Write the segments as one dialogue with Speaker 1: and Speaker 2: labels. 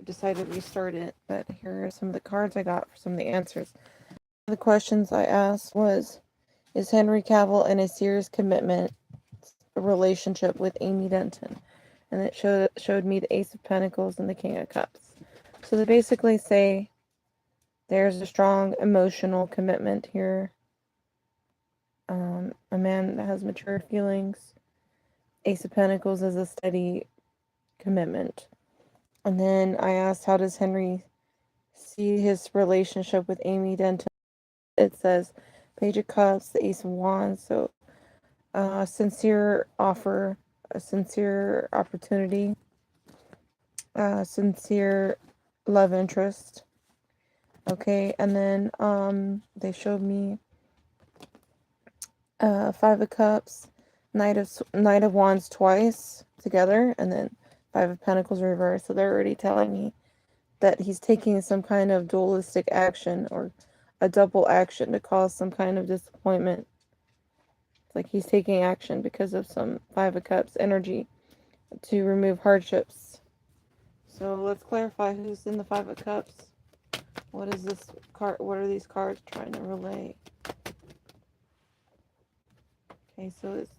Speaker 1: decide to restart it. But here are some of the cards I got for some of the answers. The questions I asked was, is Henry Cavill in a serious commitment relationship with Amy Denton? And it showed me the Ace of Pentacles and the King of Cups. So they basically say there's a strong emotional commitment here. A man that has mature feelings. Ace of Pentacles is a steady commitment. And then I asked, how does Henry see his relationship with Amy Denton? It says Page of Cups, the Ace of Wands. So sincere offer, a sincere opportunity, sincere love interest. Okay, and then they showed me Five of Cups, Knight of Wands twice together, and then Five of Pentacles reversed. So they're already telling me that he's taking some kind of dualistic action or a double action to cause some kind of disappointment. It's like he's taking action because of some Five of Cups energy to remove hardships. So let's clarify who's in the Five of Cups. What is this card? What are these cards trying to relay? Okay, so it's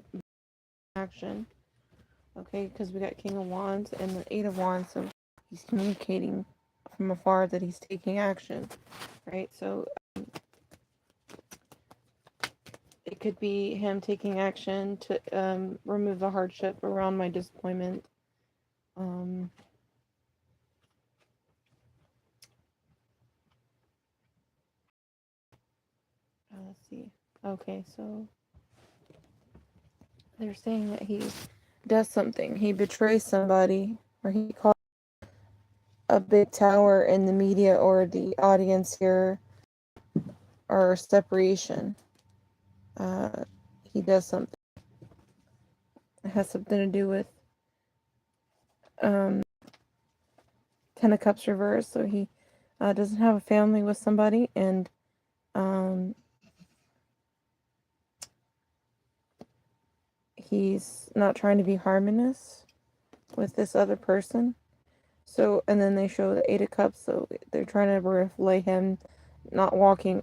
Speaker 1: action. Okay, because we got King of Wands and the Eight of Wands, so he's communicating from afar that he's taking action, right? So it could be him taking action to remove the hardship around my disappointment. Let's see. Okay, so they're saying that he does something. He betrays somebody, or he calls a big tower in the media or the audience here, or separation. He does something. It has something to do with Ten of Cups reversed. So he doesn't have a family with somebody, and he's not trying to be harmonious with this other person. So, and then they show the Eight of Cups, so they're trying to relay him not walking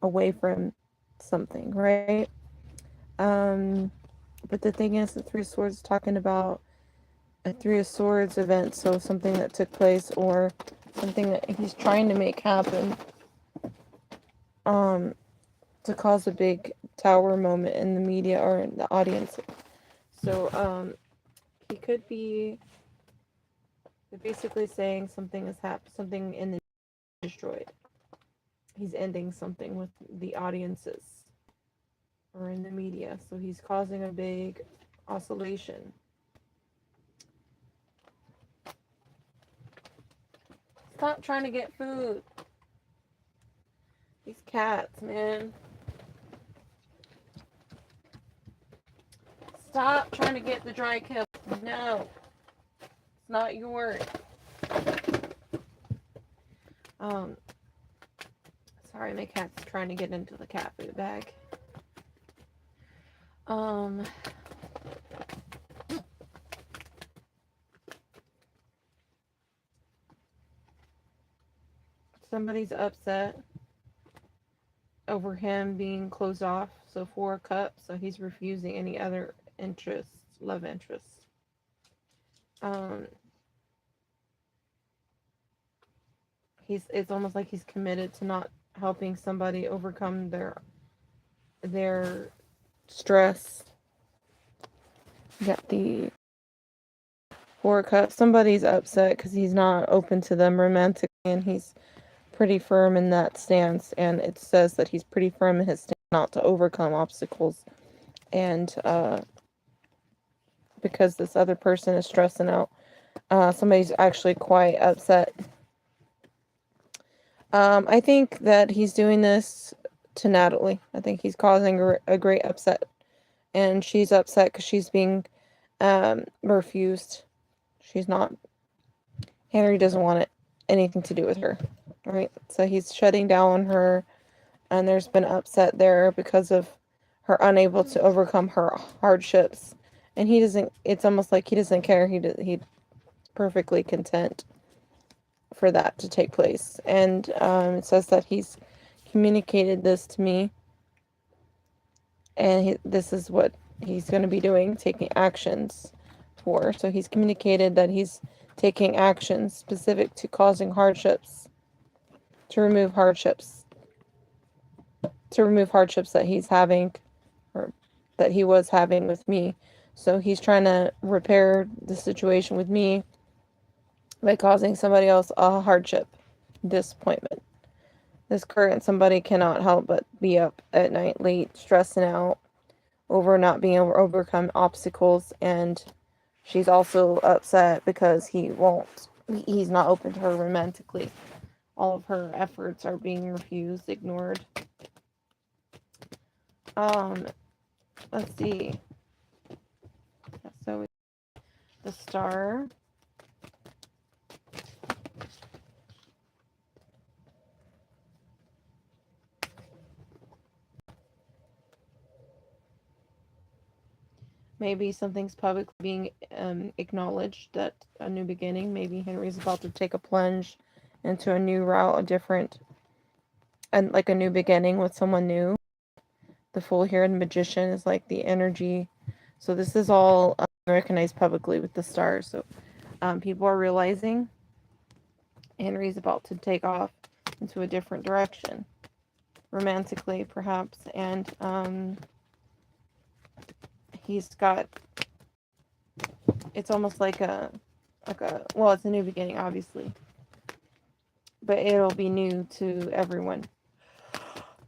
Speaker 1: away from something, right? But the thing is, the Three of Swords is talking about a Three of Swords event, so something that took place or something that he's trying to make happen, to cause a big tower moment in the media or in the audience. So, he could be basically saying something has happened, something in the destroyed. He's ending something with the audiences or in the media, so he's causing a big oscillation. Stop trying to get food. These cats, man. Stop trying to get the dry kill. No. It's not yours. Sorry, my cat's trying to get into the cat food bag. Somebody's upset over him being closed off. So 4 of Cups, so he's refusing any other interests, love interests. It's almost like he's committed to not helping somebody overcome their stress. You got the 4 of Cups. Somebody's upset because he's not open to them romantically, and he's pretty firm in that stance. And it says that he's pretty firm in his stance not to overcome obstacles. And because this other person is stressing out, somebody's actually quite upset. I think that he's doing this to Natalie. I think he's causing a great upset. And she's upset because she's being refused. She's not... Henry doesn't want anything to do with her. Right? So he's shutting down her. And there's been upset there because of her unable to overcome her hardships. And he doesn't... It's almost like he doesn't care. perfectly content for that to take place. And it says that he's communicated this to me, and this is what he's going to be doing, taking actions for. So he's communicated that he's taking actions specific to causing hardships, to remove hardships that he's having, or that he was having with me. So he's trying to repair the situation with me by causing somebody else a hardship, disappointment. This current somebody cannot help but be up at night late, stressing out over not being able to overcome obstacles, and she's also upset because he's not open to her romantically. All of her efforts are being refused, ignored. Let's see. So the star. Maybe something's publicly being acknowledged, that a new beginning. Maybe Henry's about to take a plunge into a new route, and like a new beginning with someone new. The Fool here, and Magician is like the energy. So this is all recognized publicly with the stars. So people are realizing Henry's about to take off into a different direction, romantically perhaps, and he's got. It's almost like a well, it's a new beginning, obviously, but it'll be new to everyone.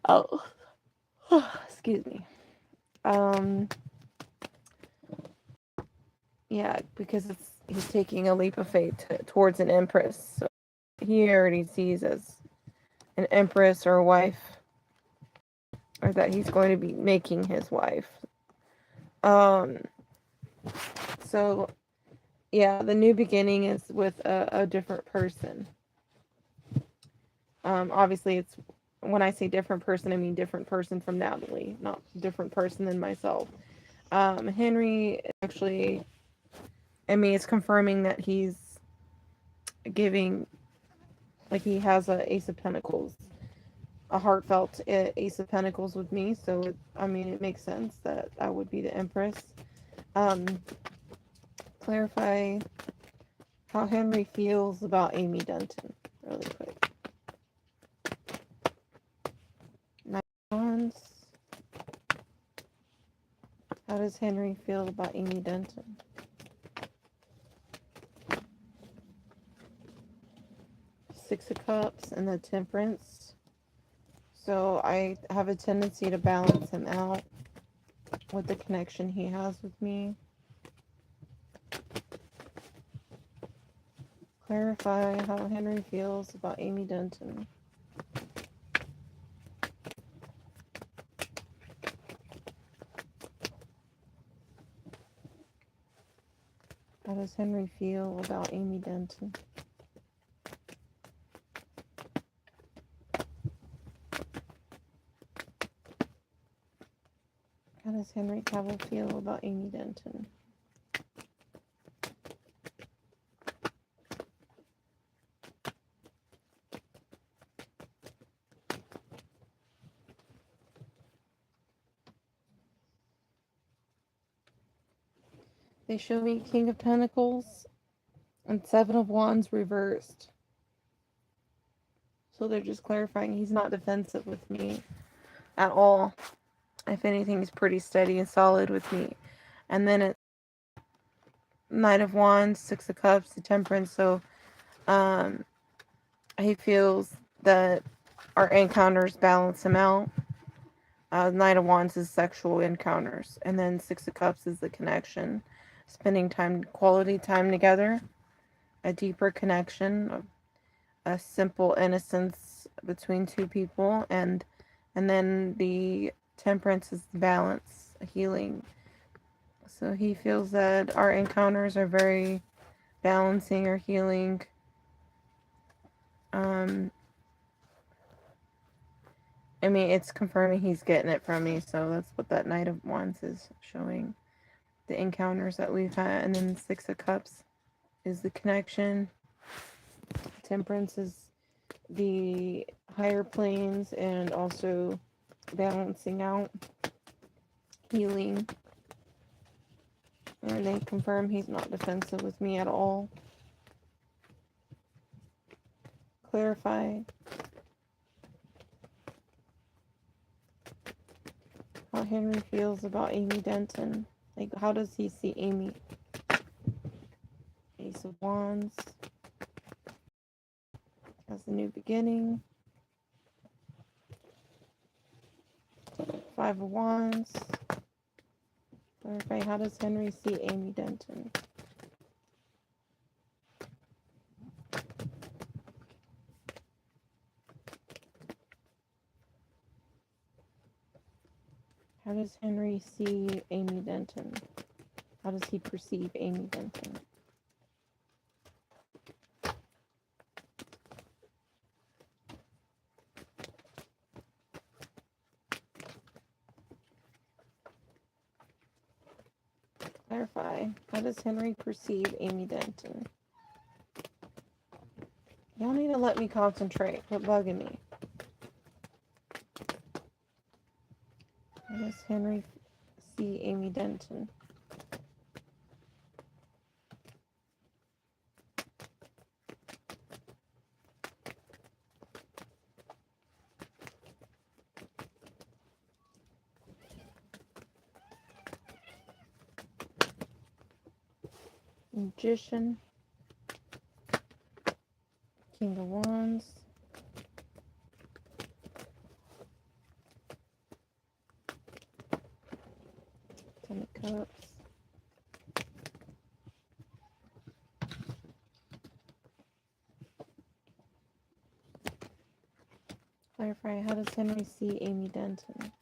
Speaker 1: Oh, excuse me. Yeah, because he's taking a leap of faith towards an empress. So he already sees as an empress or a wife, or that he's going to be making his wife. So yeah, the new beginning is with a different person. Obviously, it's, when I say different person, I mean different person from Natalie, not different person than myself. Henry actually, I mean, it's confirming that he's giving, like, he has a Ace of Pentacles, a heartfelt Ace of Pentacles with me. So, I mean, it makes sense that I would be the Empress. Clarify how Henry feels about Amy Dunton, really quick. Nine of Wands. How does Henry feel about Amy Dunton? Six of Cups and the Temperance. So I have a tendency to balance him out with the connection he has with me. Clarify how Henry feels about Amy Dunton. How does Henry feel about Amy Denton? How does Henry Cavill feel about Amy Denton? They show me King of Pentacles and Seven of Wands reversed. So they're just clarifying he's not defensive with me at all. If anything, he's pretty steady and solid with me. And then it's Knight of Wands, Six of Cups, the Temperance. So he feels that our encounters balance him out. Knight of Wands is sexual encounters. And then Six of Cups is the connection. Spending time, quality time together. A deeper connection. A simple innocence between two people. And then the Temperance is the balance, a healing. So he feels that our encounters are very balancing or healing. I mean, it's confirming he's getting it from me, so that's what that Knight of Wands is showing. The encounters that we've had, and then Six of Cups is the connection. Temperance is the higher planes and also balancing out, healing. And they confirm he's not defensive with me at all. Clarify how Henry feels about Amy Denton. Like, how does he see Amy? Ace of Wands. Has a new beginning. Five of Wands. Clarify, how does Henry see Amy Denton? How does Henry see Amy Denton? How does he perceive Amy Denton? Clarify. How does Henry perceive Amy Denton? Y'all need to let me concentrate. Quit bugging me. How does Henry see Amy Denton? Magician. King of Wands. Ten of Cups. Clarify, how does Henry see Amy Denton?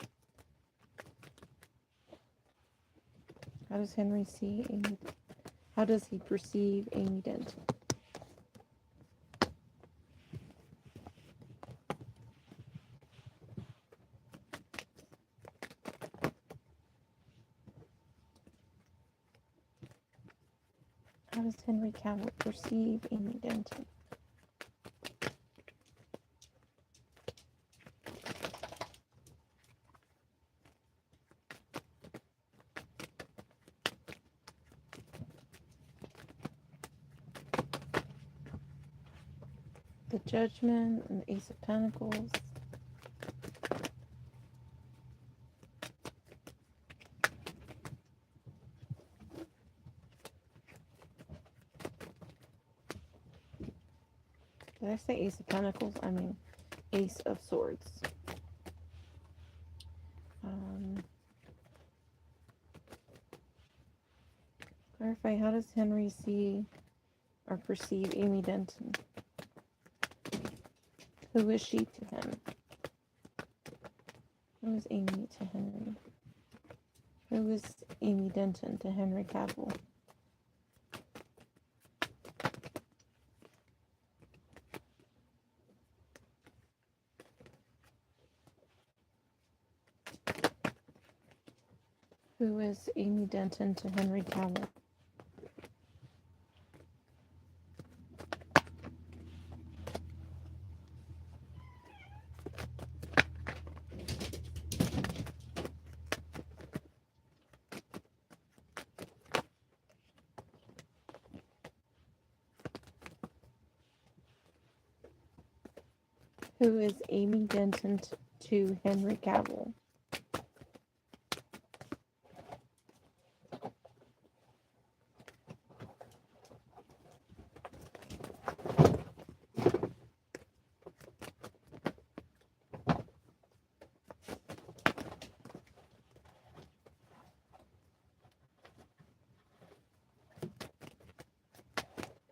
Speaker 1: How does Henry see Amy? How does he perceive Amy Denton? How does Henry Cavill perceive Amy Denton? The Judgment and the Ace of Pentacles. Did I say Ace of Pentacles? I mean Ace of Swords. Clarify, how does Henry see or perceive Amy Denton? Who is she to him? Who is Amy to Henry? Who is Amy Denton to Henry Cavill? Who is Amy Denton to Henry Cavill? Who is Amy Denton to Henry Cavill?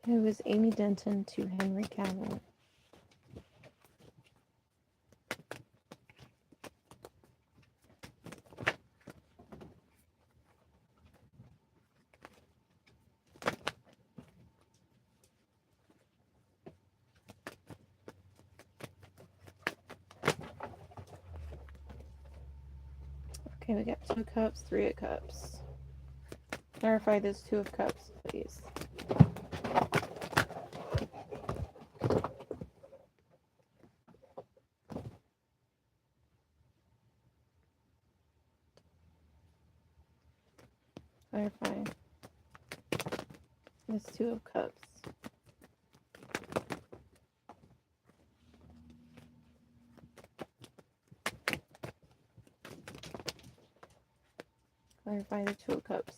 Speaker 1: Who is Amy Denton to Henry Cavill? Okay, we got 2 of Cups, 3 of Cups. Clarify this 2 of Cups, please. Clarify this Two of Cups. Clarify the Two of Cups.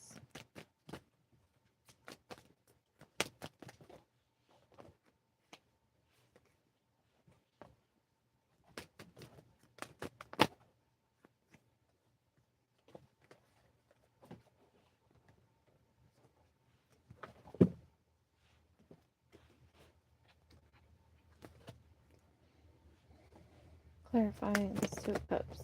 Speaker 1: Clarify this Two of Cups.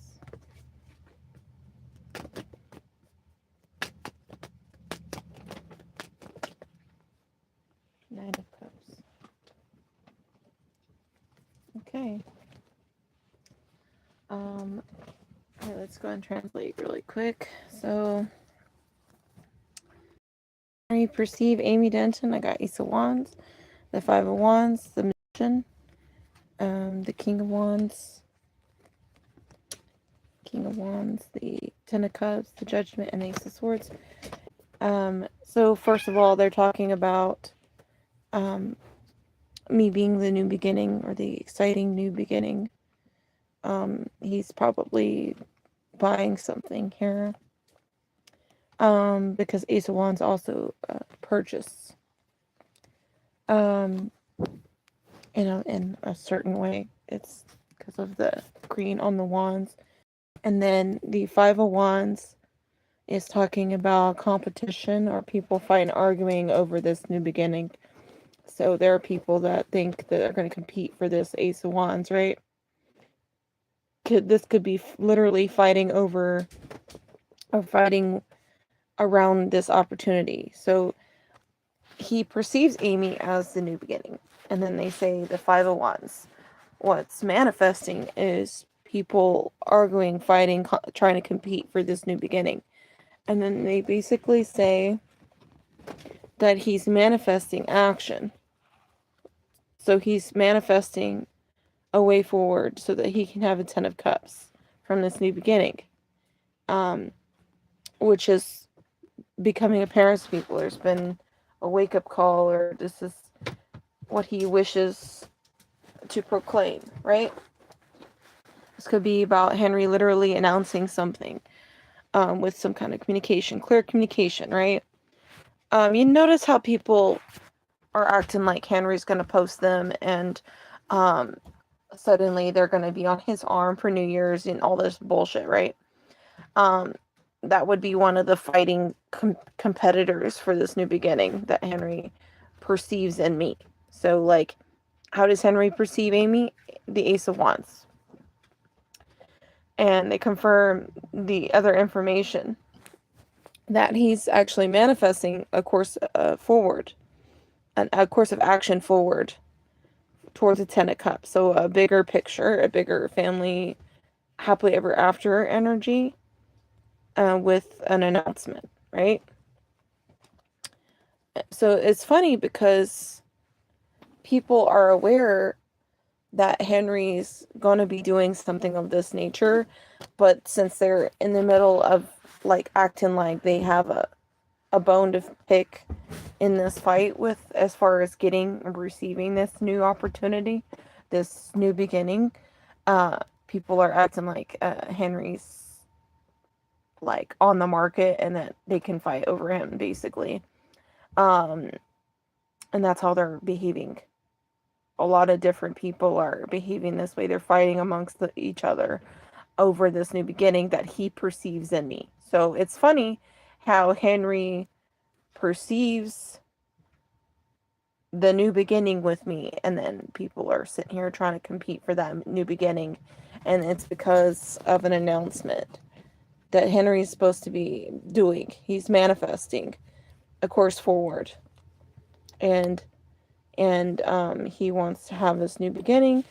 Speaker 1: Nine of Cups. Okay. Okay, let's go and translate really quick. So, how you perceive Amy Denton? I got Ace of Wands, the Five of Wands, the Magician, the King of Wands, the Ten of Cups, the Judgment, and the Ace of Swords. So first of all, they're talking about me being the new beginning, or the exciting new beginning. He's probably buying something here. Because Ace of Wands also purchase. In a certain way. It's because of the green on the wands. And then the Five of Wands is talking about competition, or people fighting, arguing over this new beginning. So there are people that think that they're going to compete for this Ace of Wands, right? This could be literally fighting over, or fighting around this opportunity. So he perceives Amy as the new beginning. And then they say the Five of Wands. What's manifesting is people arguing, fighting, trying to compete for this new beginning. And then they basically say that he's manifesting action. So he's manifesting a way forward so that he can have a Ten of Cups from this new beginning. Which is becoming apparent to people. There's been a wake-up call, or this is what he wishes to proclaim, right? This could be about Henry literally announcing something with some kind of communication, clear communication, right? You notice how people are acting like Henry's going to post them, and suddenly they're going to be on his arm for New Year's and all this bullshit, right? That would be one of the fighting competitors for this new beginning that Henry perceives in me. So, like, how does Henry perceive Amy? The Ace of Wands. And they confirm the other information, that he's actually manifesting a course forward, a course of action forward towards the Ten of Cups. So a bigger picture, a bigger family, happily ever after energy, with an announcement, right? So it's funny because people are aware that Henry's going to be doing something of this nature, but since they're in the middle of like acting like they have a bone to pick in this fight with, as far as getting and receiving this new opportunity, this new beginning, people are acting like Henry's like on the market and that they can fight over him, basically. And that's how they're behaving. A lot of different people are behaving this way. They're fighting amongst each other over this new beginning that he perceives in me. So it's funny how Henry perceives the new beginning with me, and then people are sitting here trying to compete for that new beginning, and it's because of an announcement that Henry's supposed to be doing. He's manifesting a course forward, and he wants to have this new beginning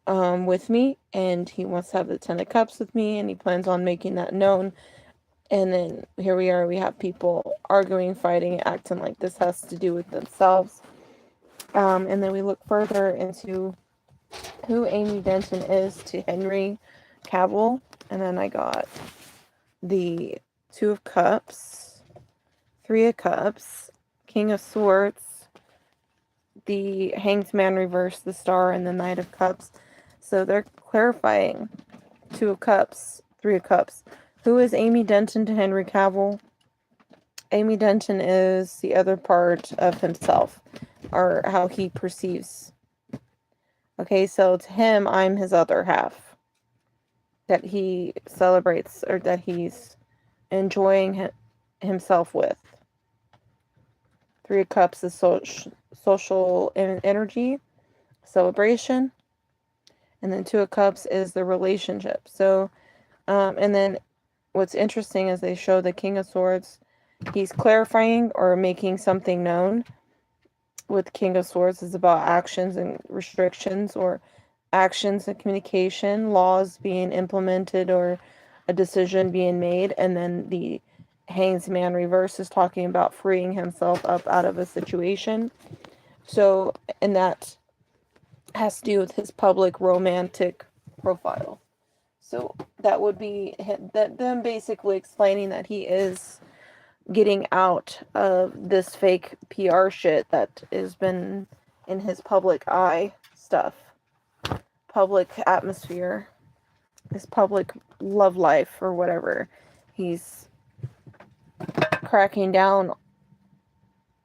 Speaker 1: with me, and he wants to have the Ten of Cups with me, and he plans on making that known. And then here we are, we have people arguing, fighting, acting like this has to do with themselves. And then we look further into who Amy Denton is to Henry Cavill. And then I got the Two of Cups, Three of Cups, King of Swords, the Hanged Man reverse, the Star, and the Knight of Cups. So they're clarifying. Two of Cups, Three of Cups. Who is Amy Denton to Henry Cavill? Amy Denton is the other part of himself, or how he perceives. Okay, so to him, I'm his other half that he celebrates, or that he's enjoying himself with. Three of Cups is social energy, celebration. And then Two of Cups is the relationship. So, and then what's interesting is they show the King of Swords. He's clarifying or making something known. With King of Swords is about actions and restrictions, or actions and communication, laws being implemented, or a decision being made. And then the Hanged Man reverse is talking about freeing himself up out of a situation. So, and that has to do with his public romantic profile. So that would be them basically explaining that he is getting out of this fake PR shit that has been in his public eye stuff, public atmosphere, his public love life, or whatever. He's cracking down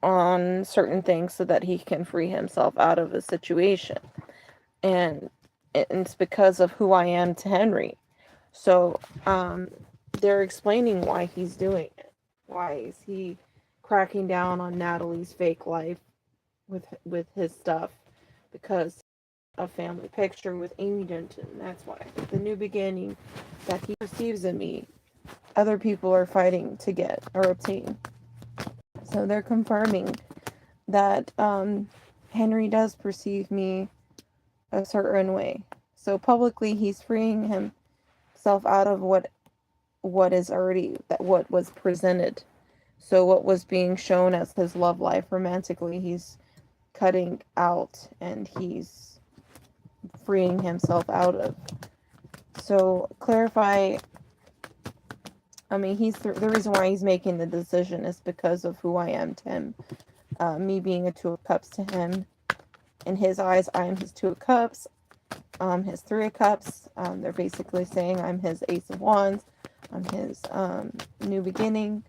Speaker 1: on certain things so that he can free himself out of a situation. And it's because of who I am to Henry. So they're explaining why he's doing it. Why is he cracking down on Natalie's fake life with his stuff? Because a family picture with Amy Denton. That's why. The new beginning that he perceives in me, other people are fighting to get or obtain. So they're confirming that Henry does perceive me a certain way. So publicly, he's freeing himself out of what is already what was presented. So what was being shown as his love life romantically, he's cutting out and he's freeing himself out of. So clarify. I mean, he's the reason why he's making the decision is because of who I am to him. Me being a Two of Cups to him. In his eyes, I am his Two of Cups. His Three of Cups. They're basically saying I'm his Ace of Wands. I'm his new beginning.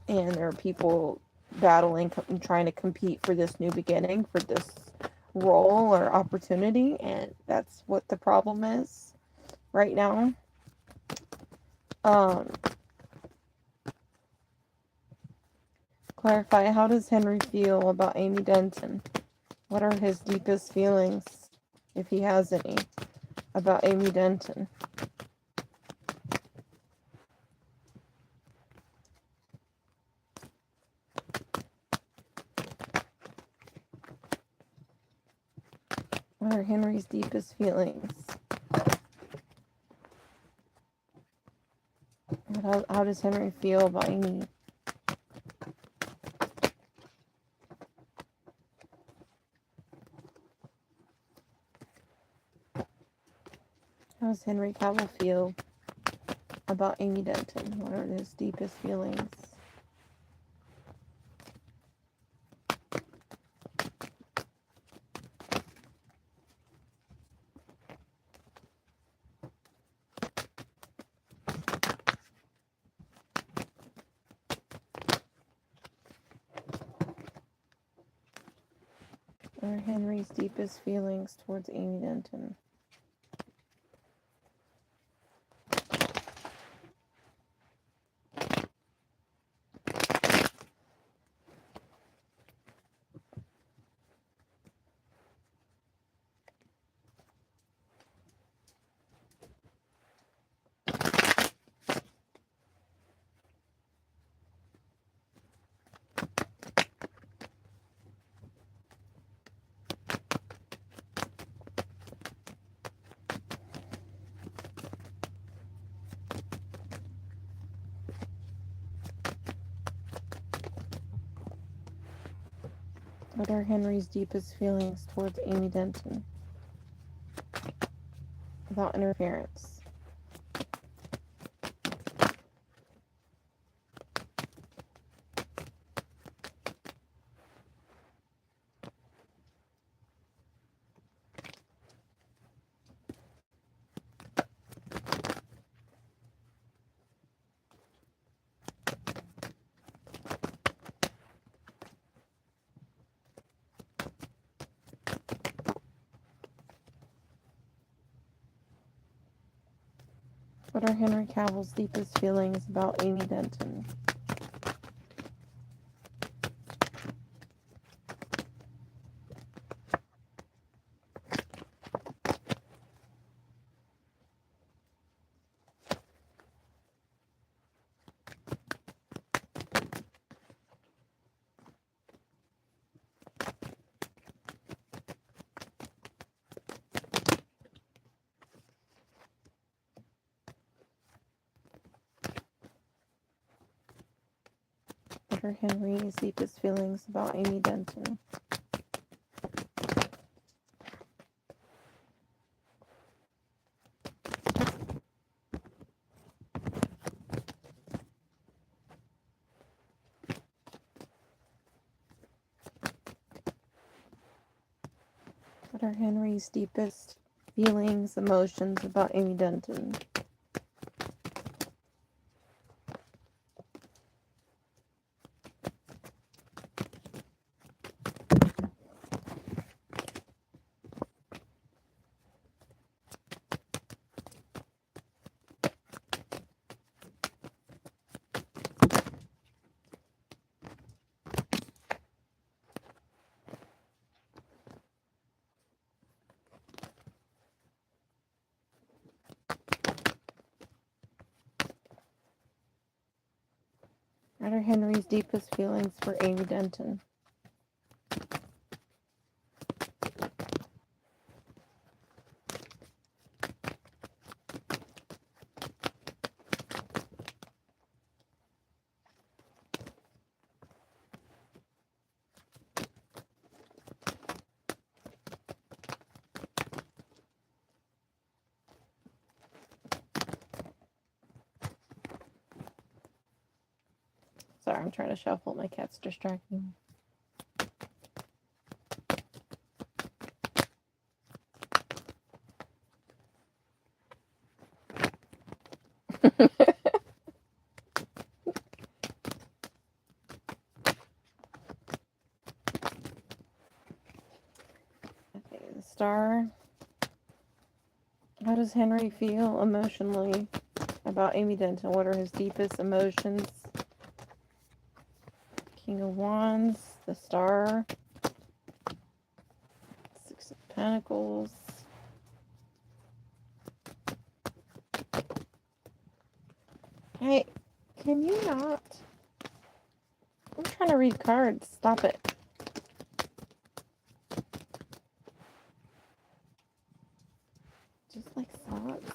Speaker 1: And there are people battling, trying to compete for this new beginning, for this role or opportunity. And that's what the problem is right now. Clarify, how does Henry feel about Amy Denton? What are his deepest feelings, if he has any, about Amy Denton? What are Henry's deepest feelings? How does Henry feel about Amy? How does Henry Cavill feel about Amy Denton? What are his deepest feelings? What are Henry's deepest feelings towards Amy Denton? What are Henry's deepest feelings towards Amy Denton? About interference. What are Henry Cavill's deepest feelings about Amy Denton? What are Henry's deepest feelings about Amy Denton? What are Henry's deepest feelings, emotions about Amy Denton? What are Henry's deepest feelings for Amy Denton? Sorry, I'm trying to shuffle. My cat's distracting me. Okay, the star. How does Henry feel emotionally about Amy Denton? What are his deepest emotions? King of Wands, the star, Six of Pentacles. Hey, can you not? I'm trying to read cards. Stop it. Just like thoughts.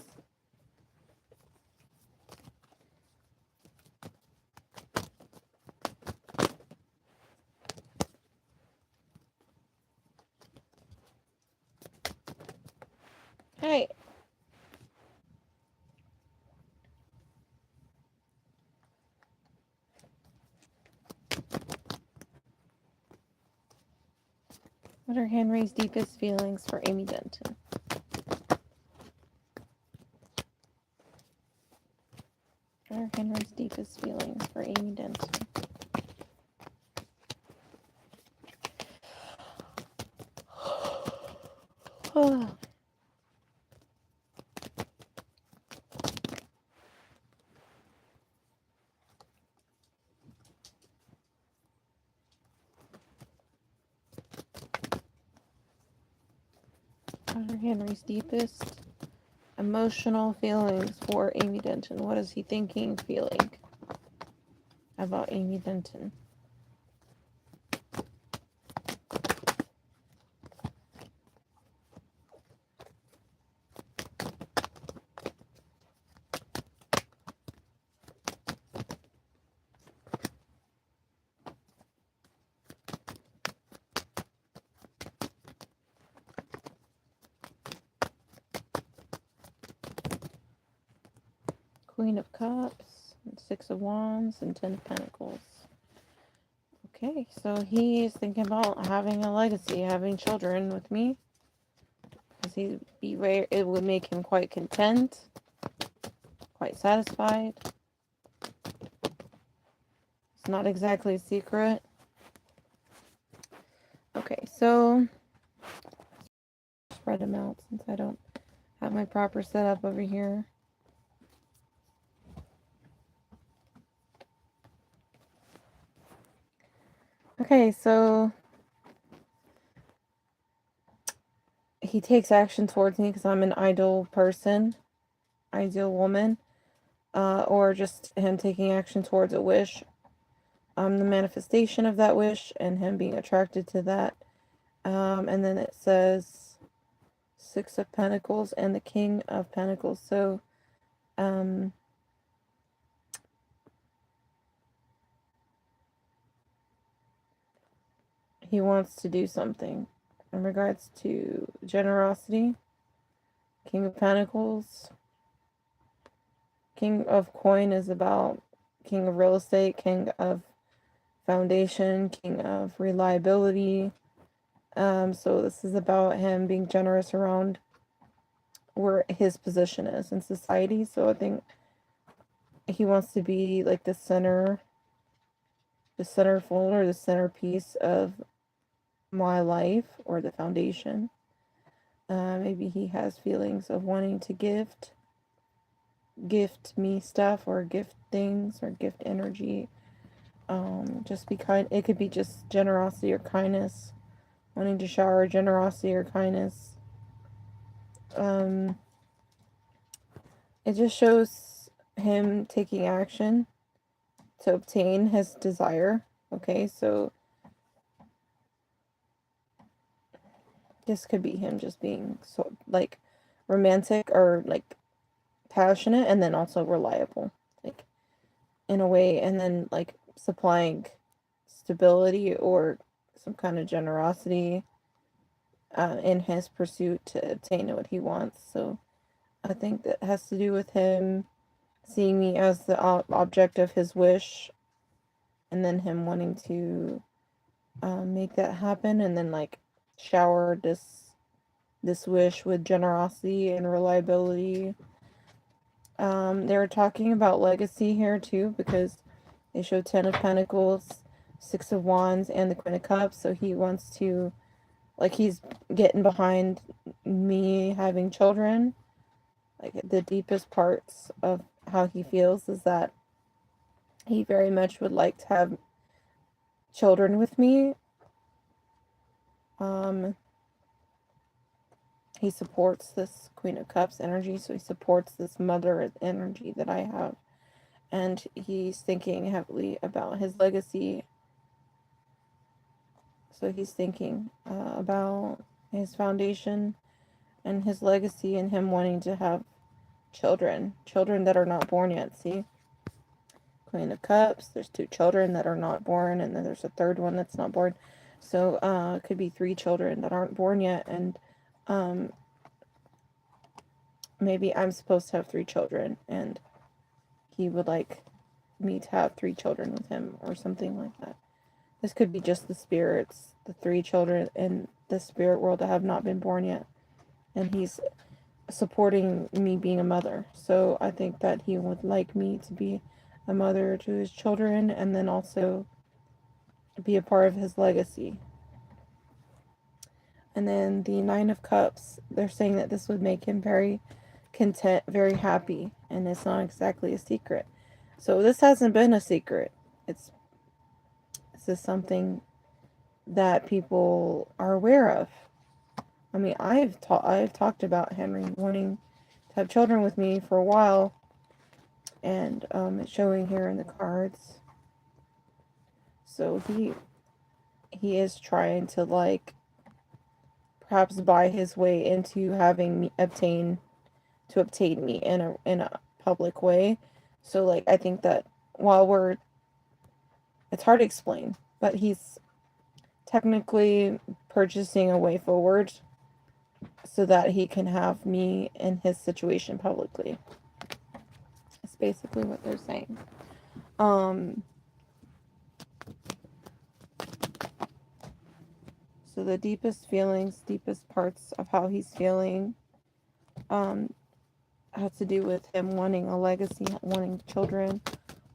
Speaker 1: Hey. What are Henry's deepest feelings for Amy Denton? What are Henry's deepest feelings for Amy Denton? Oh. What are Henry's deepest emotional feelings for Amy Denton? What is he thinking, feeling about Amy Denton? Queen of Cups, and Six of Wands, and Ten of Pentacles. Okay, so he's thinking about having a legacy, having children with me. Because it would make him quite content, quite satisfied. It's not exactly a secret. Okay, so spread them out since I don't have my proper setup over here. Okay, so he takes action towards me because I'm an ideal person, ideal woman, or just him taking action towards a wish. I'm the manifestation of that wish and him being attracted to that. And then it says Six of Pentacles and the King of Pentacles. So, he wants to do something in regards to generosity. King of Pentacles. King of Coin is about King of Real Estate, King of Foundation, King of Reliability. So this is about him being generous around where his position is in society. So I think he wants to be like the centerfold or the centerpiece of my life or the foundation. Maybe he has feelings of wanting to gift me stuff or gift things or gift energy. Just be kind. It could be just generosity or kindness, wanting to shower generosity or kindness. It just shows him taking action to obtain his desire. Okay, so this could be him just being so like romantic or like passionate and then also reliable, like in a way, and then like supplying stability or some kind of generosity in his pursuit to obtain what he wants. So I think that has to do with him seeing me as the object of his wish, and then him wanting to make that happen, and then like shower this wish with generosity and reliability. They're talking about legacy here too, because they show Ten of Pentacles, Six of Wands, and the Queen of Cups. So he wants to, like, he's getting behind me having children. Like, the deepest parts of how he feels is that he very much would like to have children with me. He supports this Queen of Cups energy, so he supports this mother energy that I have. And he's thinking heavily about his legacy. So he's thinking about his foundation and his legacy and him wanting to have children that are not born yet. See? Queen of Cups, there's two children that are not born, and then there's a third one that's not born. So it could be three children that aren't born yet, and maybe I'm supposed to have three children, and he would like me to have three children with him or something like that. This could be just the spirits, the three children in the spirit world that have not been born yet. And he's supporting me being a mother. So I think that he would like me to be a mother to his children and then also be a part of his legacy. And then the Nine of Cups, they're saying that this would make him very content, very happy, and it's not exactly a secret. So this hasn't been a secret. This is something that people are aware of. I mean, I've talked about Henry wanting to have children with me for a while, and it's showing here in the cards. So he is trying to like perhaps buy his way into having me obtain me in a public way. So like I think that while it's hard to explain, but he's technically purchasing a way forward so that he can have me in his situation publicly. That's basically what they're saying. So the deepest feelings, deepest parts of how he's feeling has to do with him wanting a legacy, wanting children,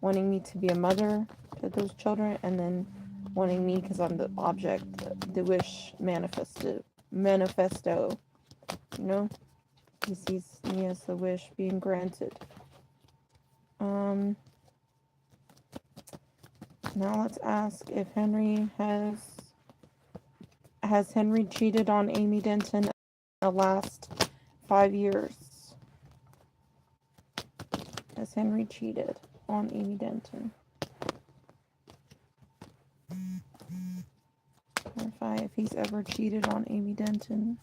Speaker 1: wanting me to be a mother to those children, and then wanting me because I'm the object, the wish manifesto. You know, he sees me as the wish being granted. Now let's ask if Henry has Henry cheated on Amy Denton in the last 5 years? Has Henry cheated on Amy Denton? Clarify if he's ever cheated on Amy Denton.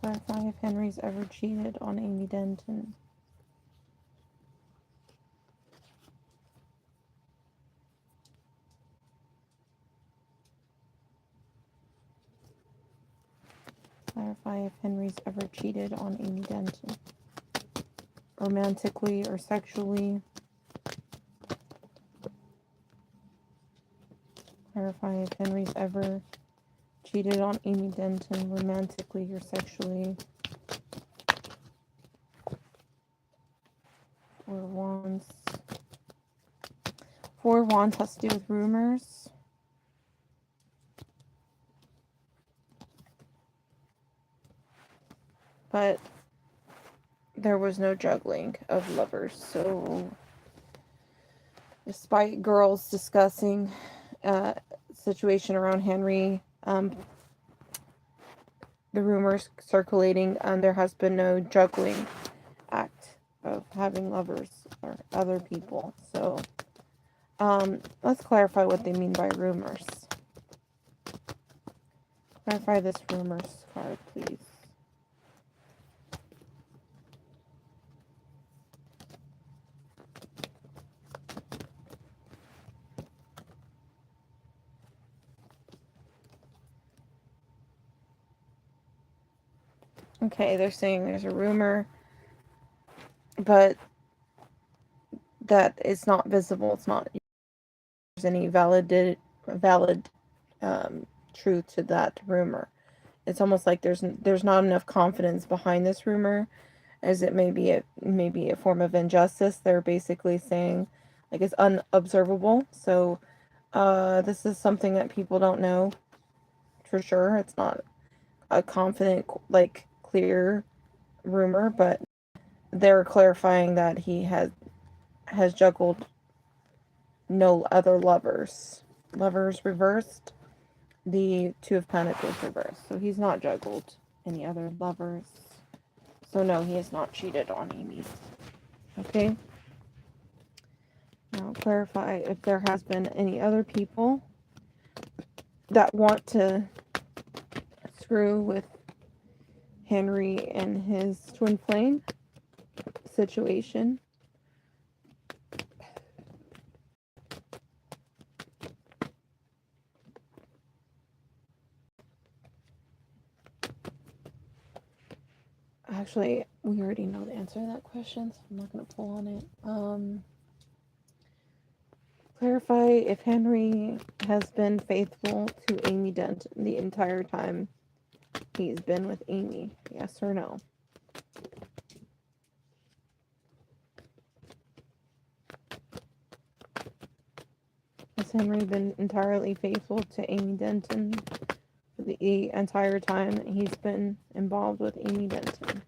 Speaker 1: Clarify if Henry's ever cheated on Amy Denton. Clarify if Henry's ever cheated on Amy Denton. Romantically or sexually. Clarify if Henry's ever cheated on Amy Denton romantically or sexually. Four Wands. Four Wands has to do with rumors. But there was no juggling of lovers, so despite girls discussing situation around Henry, the rumors circulating, there has been no juggling act of having lovers or other people. So let's clarify what they mean by rumors. Clarify this rumors card, please. Okay, they're saying there's a rumor, but that it's not visible. It's not there's any valid truth to that rumor. It's almost like there's not enough confidence behind this rumor, as it may be a form of injustice. They're basically saying like it's unobservable. So this is something that people don't know for sure. It's not a confident, like, clear rumor, but they're clarifying that he has juggled no other lovers. Lovers reversed, the Two of Pentacles reversed. So he's not juggled any other lovers. So no, he has not cheated on Amy. Okay? Now clarify if there has been any other people that want to screw with Henry and his twin flame situation. Actually, we already know the answer to that question, so I'm not going to pull on it. Clarify if Henry has been faithful to Amy Denton the entire time he's been with Amy. Yes or no? Has Henry been entirely faithful to Amy Denton for the entire time that he's been involved with Amy Denton?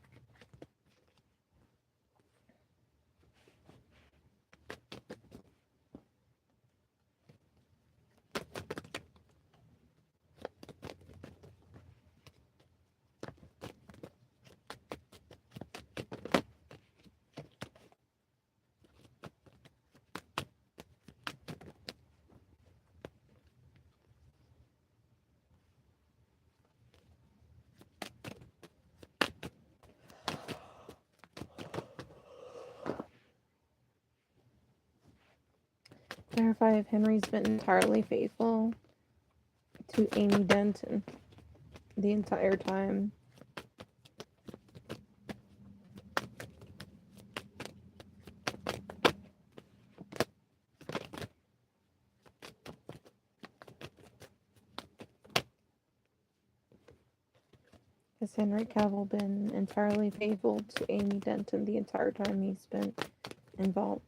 Speaker 1: Clarify if Henry's been entirely faithful to Amy Denton the entire time. Has Henry Cavill been entirely faithful to Amy Denton the entire time he's been involved?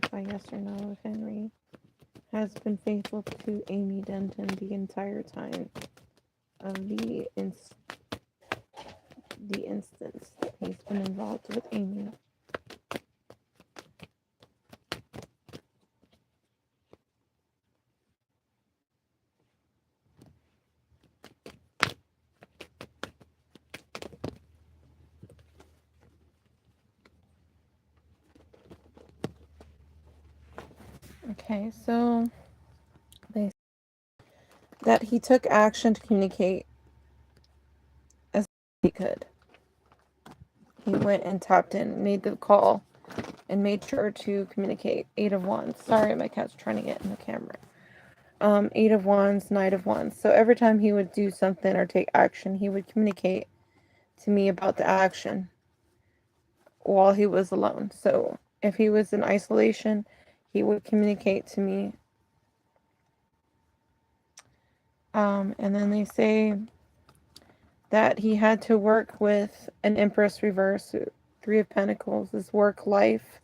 Speaker 1: clarify yes or no if Henry has been faithful to Amy Denton the entire time of the instance that he's been involved with Amy. Okay, so they that he took action to communicate as he could. He went and tapped in, made the call, and made sure to communicate. 8 of Wands. Sorry, my cat's trying to get in the camera. 8 of Wands, Knight of Wands. So every time he would do something or take action, he would communicate to me about the action while he was alone. So if he was in isolation, he would communicate to me. And then they say that he had to work with an Empress reverse, 3 of Pentacles, his work life,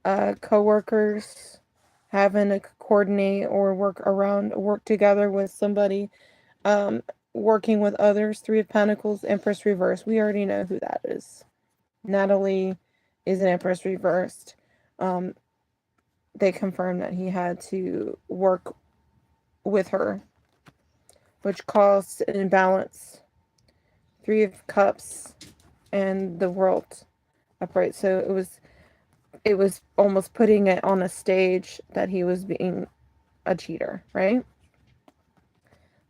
Speaker 1: co-workers, having to coordinate or work together with somebody, working with others. 3 of Pentacles, Empress reverse. We already know who that is. Natalie is an Empress reversed. They confirmed that he had to work with her, which caused an imbalance. 3 of Cups and the World upright. So it was almost putting it on a stage that he was being a cheater, right?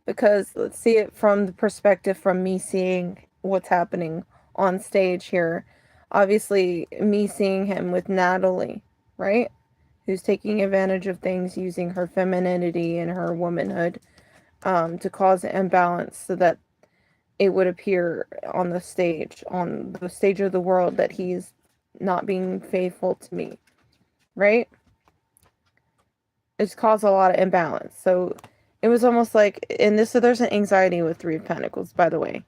Speaker 1: Because let's see it from the perspective from me seeing what's happening on stage here. Obviously, me seeing him with Natalie, right? Who's taking advantage of things using her femininity and her womanhood to cause an imbalance so that it would appear on the stage of the world that he's not being faithful to me, right? It's caused a lot of imbalance. So it was almost like, and there's an anxiety with 3 of Pentacles, by the way.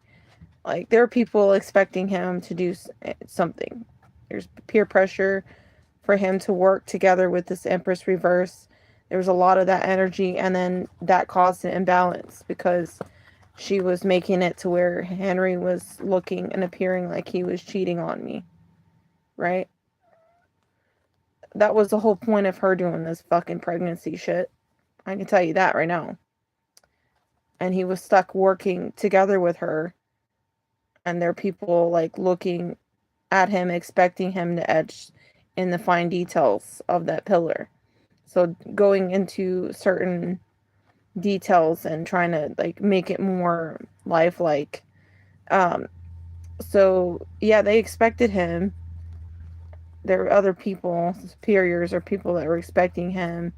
Speaker 1: Like, there are people expecting him to do something. There's peer pressure for him to work together with this Empress reverse. There was a lot of that energy, and then that caused an imbalance because she was making it to where Henry was looking and appearing like he was cheating on me, right? That was the whole point of her doing this fucking pregnancy shit. I can tell you that right now. And he was stuck working together with her, and there are people like looking at him, expecting him to etch in the fine details of that pillar. So going into certain details and trying to like make it more lifelike. So yeah, they expected him. There were other people, superiors or people that were expecting him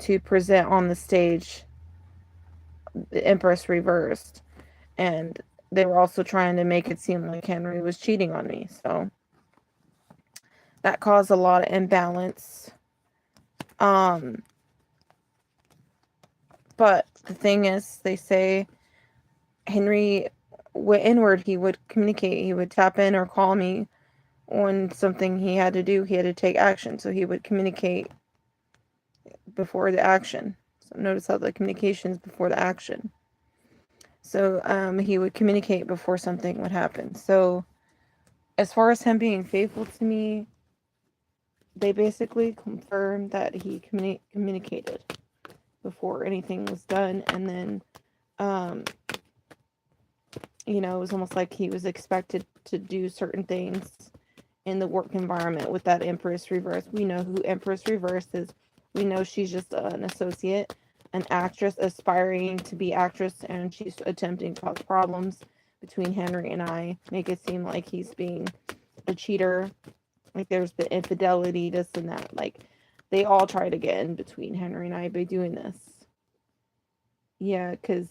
Speaker 1: to present on the stage the Empress reversed, and they were also trying to make it seem like Henry was cheating on me. So that caused a lot of imbalance. But the thing is, they say Henry went inward. He would communicate. He would tap in or call me on something he had to do. He had to take action. So he would communicate before the action. So notice how the communication is before the action. So he would communicate before something would happen. So as far as him being faithful to me, they basically confirmed that he communicated before anything was done. And then, you know, it was almost like he was expected to do certain things in the work environment with that Empress reverse. We know who Empress reverse is. We know she's just an associate, an actress aspiring to be actress, and she's attempting to cause problems between Henry and I, make it seem like he's being a cheater, like there's been infidelity, this and that. Like, they all try to get in between Henry and I by doing this. Yeah, because,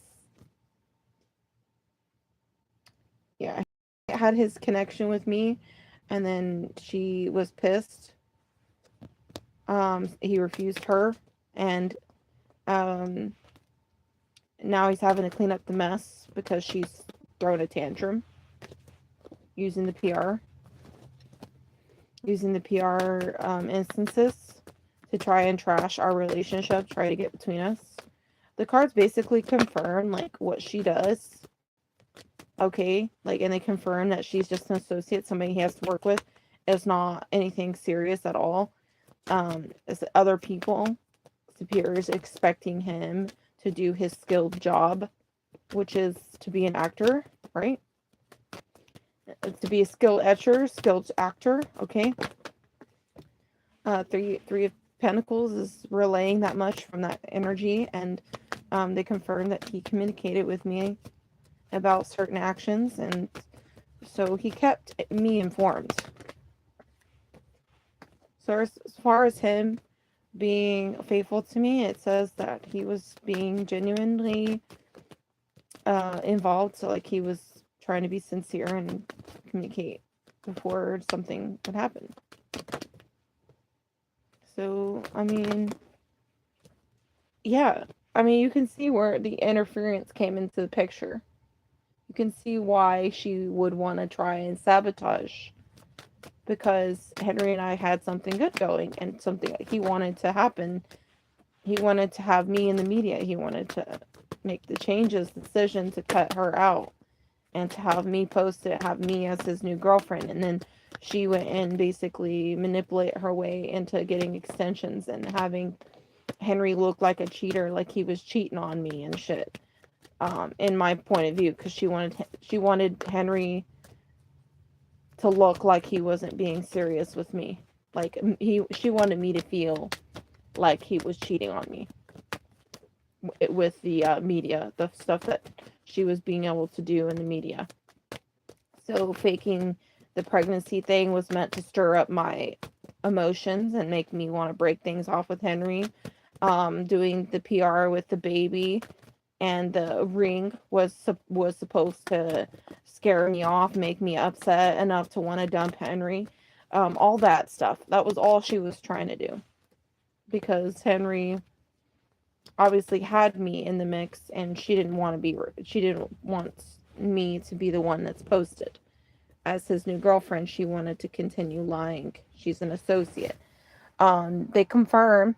Speaker 1: yeah, he had his connection with me, and then she was pissed. He refused her, and now he's having to clean up the mess because she's thrown a tantrum using the PR instances to try and trash our relationship, try to get between us. The cards basically confirm like what she does. Okay, like, and they confirm that she's just an associate, somebody he has to work with. It's not anything serious at all. It's other people, superiors, expecting him to do his skilled job, which is to be an actor, right? To be a skilled etcher, skilled actor. Okay. Three of Pentacles is relaying that much from that energy, and they confirm that he communicated with me about certain actions, and so he kept me informed. So as far as him being faithful to me, it says that he was being genuinely involved, so like he was trying to be sincere and communicate before something would happen. So, I mean, yeah, I mean, you can see where the interference came into the picture. You can see why she would want to try and sabotage, because Henry and I had something good going and something he wanted to happen. He wanted to have me in the media. He wanted to make the decision to cut her out and to have me post it, have me as his new girlfriend. And then she went and basically manipulate her way into getting extensions and having Henry look like a cheater, like he was cheating on me and shit. In my point of view, because she wanted Henry to look like he wasn't being serious with me. Like she wanted me to feel like he was cheating on me with the media, the stuff that she was being able to do in the media. So faking the pregnancy thing was meant to stir up my emotions and make me want to break things off with Henry. Doing the PR with the baby and the ring was supposed to scare me off, make me upset enough to want to dump Henry. All that stuff. That was all she was trying to do. Because Henry obviously had me in the mix, and she didn't want me to be the one that's posted as his new girlfriend. She wanted to continue lying. She's an associate. They confirm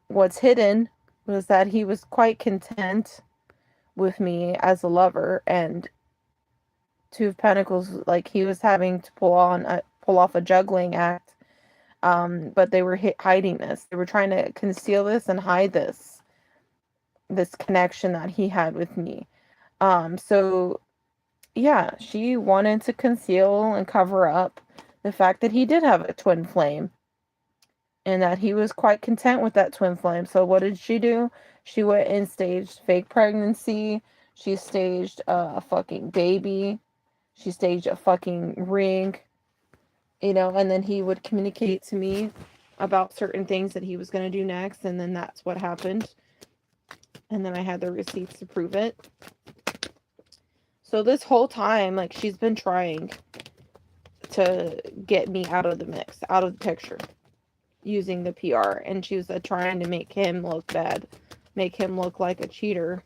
Speaker 1: what's hidden was that he was quite content with me as a lover, and Two of Pentacles, like he was having to pull off a juggling act. But they were hiding this. They were trying to conceal this and hide this connection that he had with me. So yeah, she wanted to conceal and cover up the fact that he did have a twin flame, and that he was quite content with that twin flame. So what did she do? She went and staged fake pregnancy. She staged a fucking baby. She staged a fucking ring. And then he would communicate to me about certain things that he was going to do next, and then that's what happened. And then I had the receipts to prove it. So this whole time, like, she's been trying to get me out of the mix, out of the picture, using the PR, and she was trying to make him look bad, make him look like a cheater.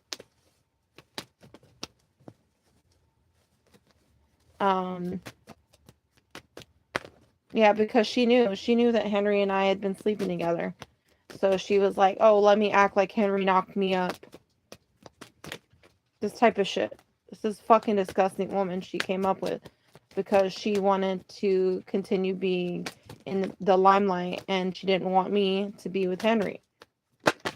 Speaker 1: Yeah, because she knew that Henry and I had been sleeping together. So she was like, oh, let me act like Henry knocked me up. This type of shit. This is fucking disgusting woman she came up with, because she wanted to continue being in the limelight, and she didn't want me to be with Henry.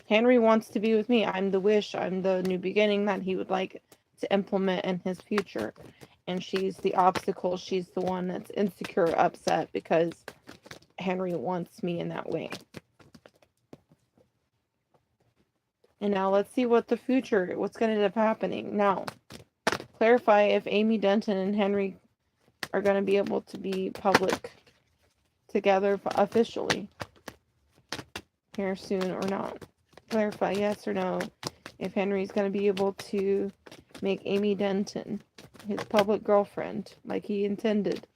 Speaker 1: Henry wants to be with me. I'm the wish. I'm the new beginning that he would like to implement in his future. And she's the obstacle. She's the one that's insecure, upset because Henry wants me in that way. And now let's see what's going to end up happening. Now, clarify if Amy Denton and Henry are going to be able to be public together officially here soon or not. Clarify yes or no if Henry's going to be able to make Amy Denton his public girlfriend like he intended.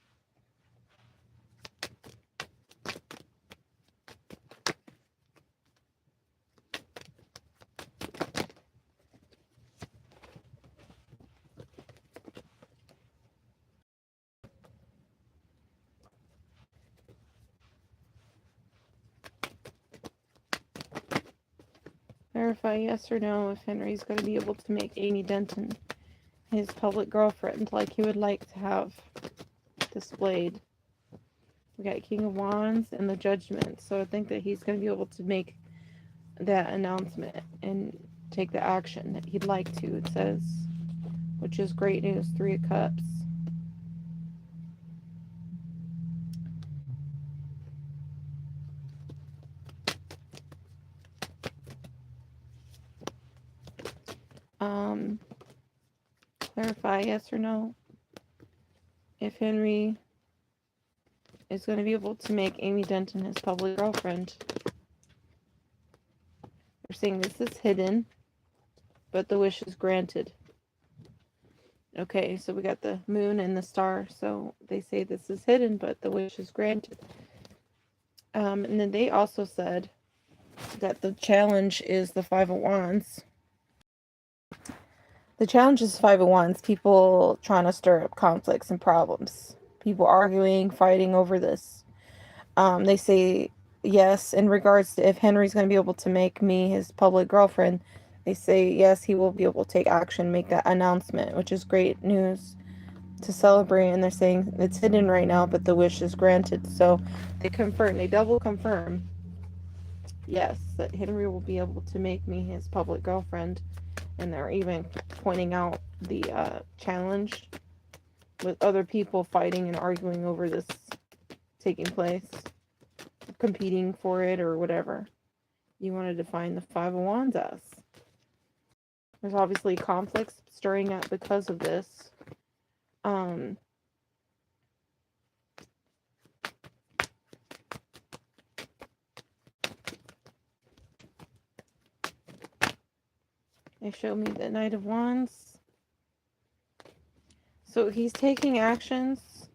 Speaker 1: Clarify yes or no if Henry's going to be able to make Amy Denton his public girlfriend like he would like to have displayed. We got King of Wands and the Judgment. So I think that he's going to be able to make that announcement and take the action that he'd like to, it says, which is great news. 3 of Cups. Clarify yes or no if Henry is going to be able to make Amy Denton his public girlfriend. They're saying this is hidden, but the wish is granted. Okay, so we got the moon and the star. So they say this is hidden, but the wish is granted. And then they also said that the challenge is the 5 of Wands. The challenge is 5 of Wands. People trying to stir up conflicts and problems. People arguing, fighting over this. They say, yes, in regards to if Henry's going to be able to make me his public girlfriend, they say, yes, he will be able to take action, make that announcement, which is great news to celebrate. And they're saying it's hidden right now, but the wish is granted. So they confirm, they double confirm, yes, that Henry will be able to make me his public girlfriend. And they're even pointing out the challenge with other people fighting and arguing over this taking place, competing for it or whatever you want to define the 5 of Wands as. There's obviously conflicts stirring up because of this. They show me the Knight of Wands. So he's taking actions.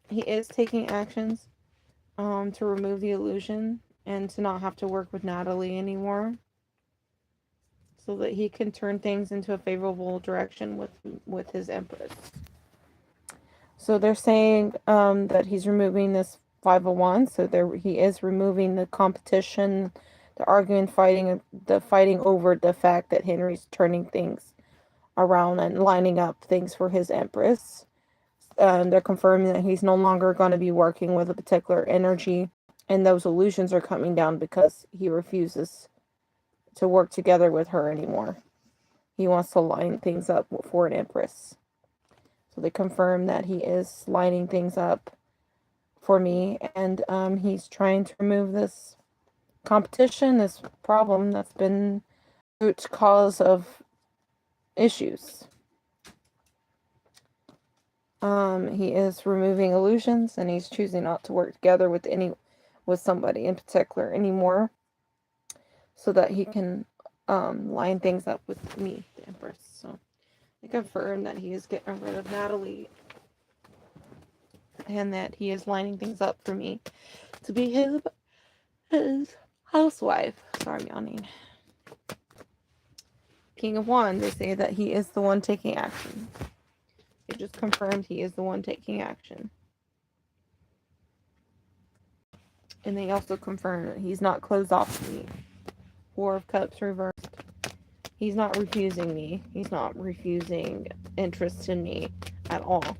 Speaker 1: He is taking actions to remove the illusion and to not have to work with Natalie anymore, so that he can turn things into a favorable direction with his Empress. So they're saying that he's removing this 5 of Wands. So he is removing the competition, the arguing, the fighting over the fact that Henry's turning things around and lining up things for his Empress. They're confirming that he's no longer going to be working with a particular energy, and those illusions are coming down because he refuses to work together with her anymore. He wants to line things up for an Empress. So they confirm that he is lining things up for me, and he's trying to remove this competition, this problem that's been root cause of issues. He is removing illusions, and he's choosing not to work together with somebody in particular anymore, so that he can line things up with me, the Empress. So they confirm that he is getting rid of Natalie, and that he is lining things up for me to be his housewife. Sorry, I'm yawning. King of Wands, they say that he is the one taking action. They just confirmed he is the one taking action. And they also confirm that he's not closed off to me. 4 of Cups reversed. He's not refusing me. He's not refusing interest in me at all.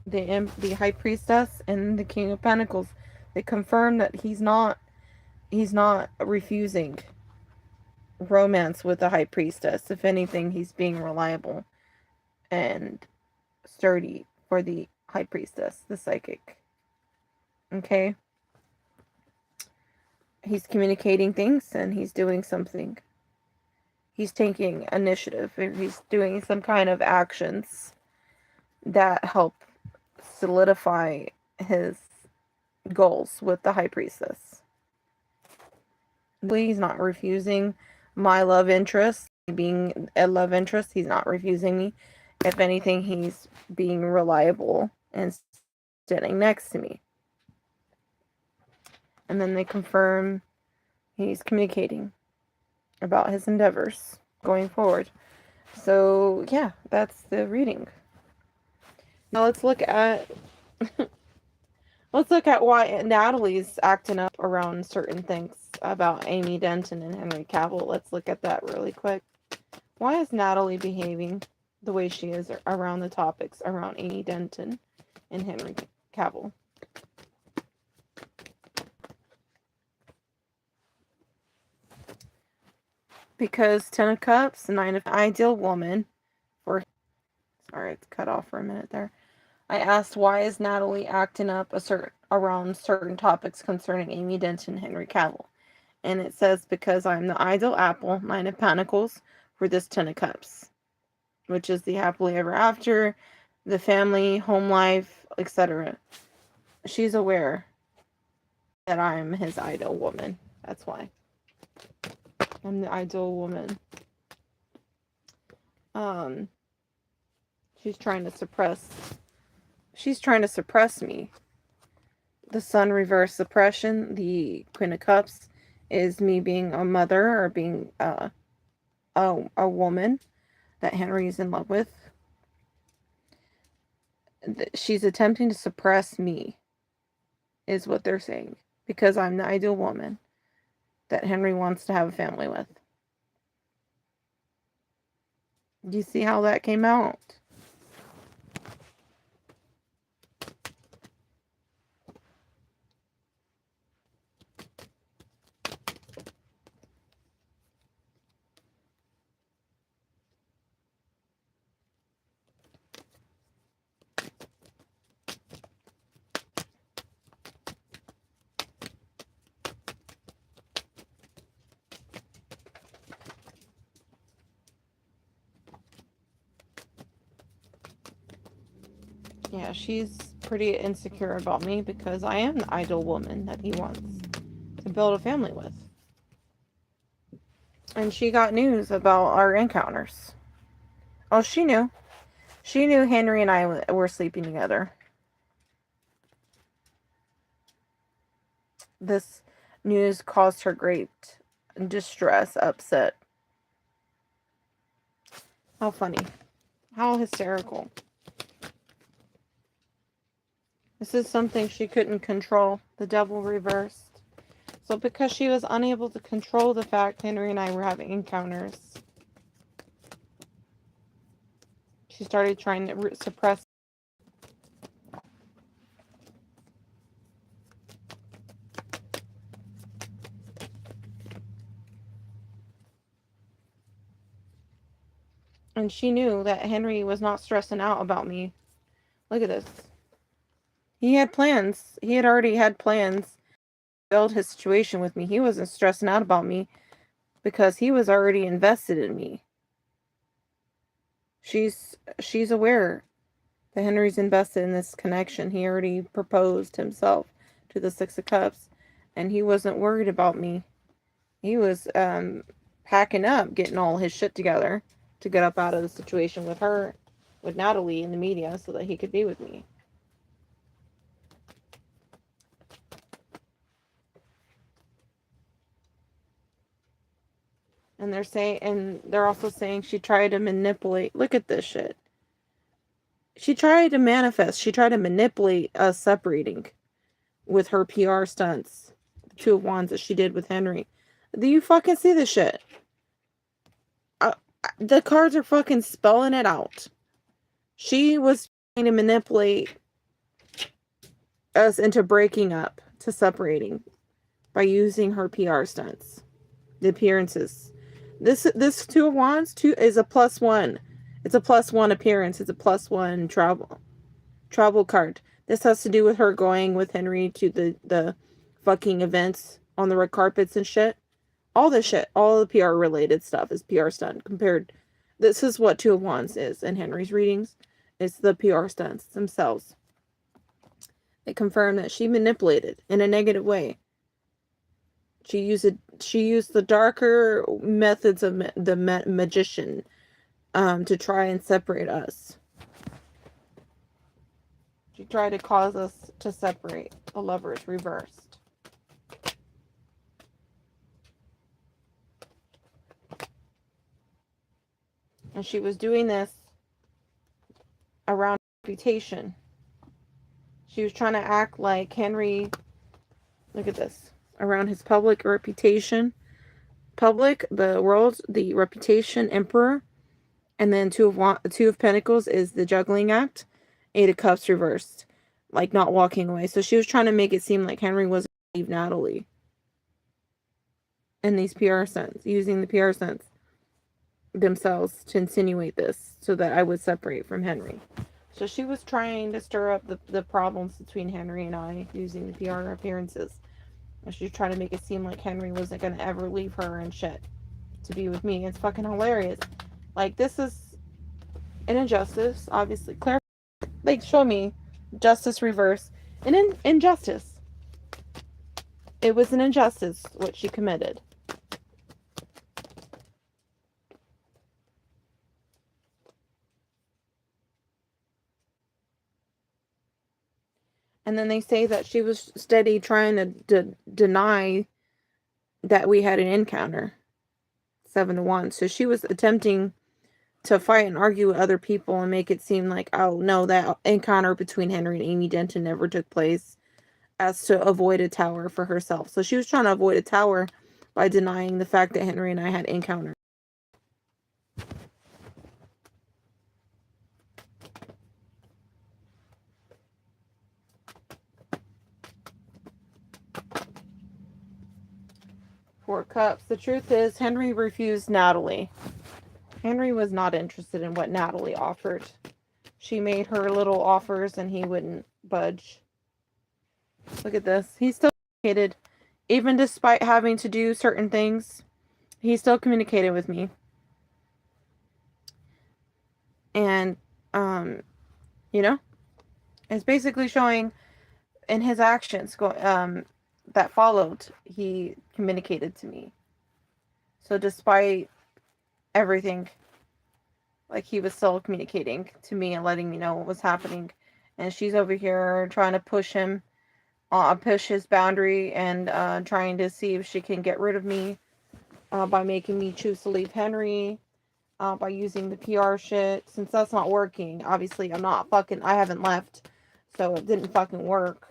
Speaker 1: The High Priestess and the King of Pentacles, they confirm that he's not refusing romance with the High Priestess. If anything, he's being reliable and sturdy for the High Priestess, the psychic. Okay? He's communicating things, and he's doing something. He's taking initiative, and he's doing some kind of actions that help solidify his goals with the High Priestess. He's not refusing my love interest. Being a love interest, he's not refusing me. If anything, he's being reliable and standing next to me. And then they confirm he's communicating about his endeavors going forward. So, yeah, that's the reading. Now let's look at Let's look at why Natalie's acting up around certain things about Amy Denton and Henry Cavill. Let's look at that really quick. Why is Natalie behaving the way she is around the topics around Amy Denton and Henry Cavill? Because Ten of Cups, Nine of Ideal Woman, for sorry, it's cut off for a minute there. I asked why is Natalie acting up around certain topics concerning Amy Denton and Henry Cavill. And it says because I'm the ideal apple, Nine of Pentacles, for this Ten of Cups, which is the happily ever after, the family, home life, etc. She's aware that I'm his ideal woman. That's why. I'm the ideal woman. She's trying to suppress me. The Sun reverse suppression, the Queen of Cups, is me being a mother or being a woman that Henry is in love with. She's attempting to suppress me, is what they're saying, because I'm the ideal woman that Henry wants to have a family with. Do you see how that came out? Yeah, she's pretty insecure about me because I am the ideal woman that he wants to build a family with. And she got news about our encounters. Oh, she knew. She knew Henry and I were sleeping together. This news caused her great distress, upset. How funny. How hysterical. This is something she couldn't control. The devil reversed. So because she was unable to control the fact Henry and I were having encounters, she started trying to suppress. And she knew that Henry was not stressing out about me. Look at this. He had plans. He had already had plans to build his situation with me. He wasn't stressing out about me because he was already invested in me. She's aware that Henry's invested in this connection. He already proposed himself to the Six of Cups, and he wasn't worried about me. He was packing up, getting all his shit together to get up out of the situation with her, with Natalie in the media, so that he could be with me. And they're also saying she tried to manipulate. Look at this shit. She tried to manifest. She tried to manipulate us separating with her PR stunts. The Two of Wands that she did with Henry. Do you fucking see this shit? The cards are fucking spelling it out. She was trying to manipulate us into breaking up, to separating, by using her PR stunts. The appearances. This Two of Wands is a +1. It's a +1 appearance. It's a +1 travel card. This has to do with her going with Henry to the fucking events on the red carpets and shit. All this shit, all the PR related stuff is PR stunt compared. This is what Two of Wands is in Henry's readings. It's the PR stunts themselves. They confirm that she manipulated in a negative way. She used the darker methods of the magician to try and separate us. She tried to cause us to separate. The Lovers reversed. And she was doing this around reputation. She was trying to act like Henry, look at this, around his public reputation. Public, the world, the reputation, emperor, and then two of Pentacles is the juggling act. Eight of Cups reversed, like not walking away. So she was trying to make it seem like Henry was leave Natalie. In these PR stunts, using the PR stunts themselves to insinuate this so that I would separate from Henry. So she was trying to stir up the problems between Henry and I using the PR appearances. And she was trying to make it seem like Henry wasn't going to ever leave her and shit to be with me. It's fucking hilarious. Like, this is an injustice, obviously. Claire, like, show me justice reverse. An injustice. It was an injustice what she committed. And then they say that she was steady trying to deny that we had an encounter. 7 to 1. So she was attempting to fight and argue with other people and make it seem like, oh no, that encounter between Henry and Amy Denton never took place, as to avoid a tower for herself. So she was trying to avoid a tower by denying the fact that Henry and I had encountered. Four of Cups. The truth is, Henry refused Natalie. Henry was not interested in what Natalie offered. She made her little offers and he wouldn't budge. Look at this. He's still communicated. Even despite having to do certain things, he still communicated with me. And, you know, it's basically showing in his actions that followed, he communicated to me. So despite everything, like, he was still communicating to me and letting me know what was happening. And she's over here trying to push him, push his boundary, and trying to see if she can get rid of me by making me choose to leave Henry, by using the PR shit. Since that's not working, obviously I haven't left, so it didn't fucking work.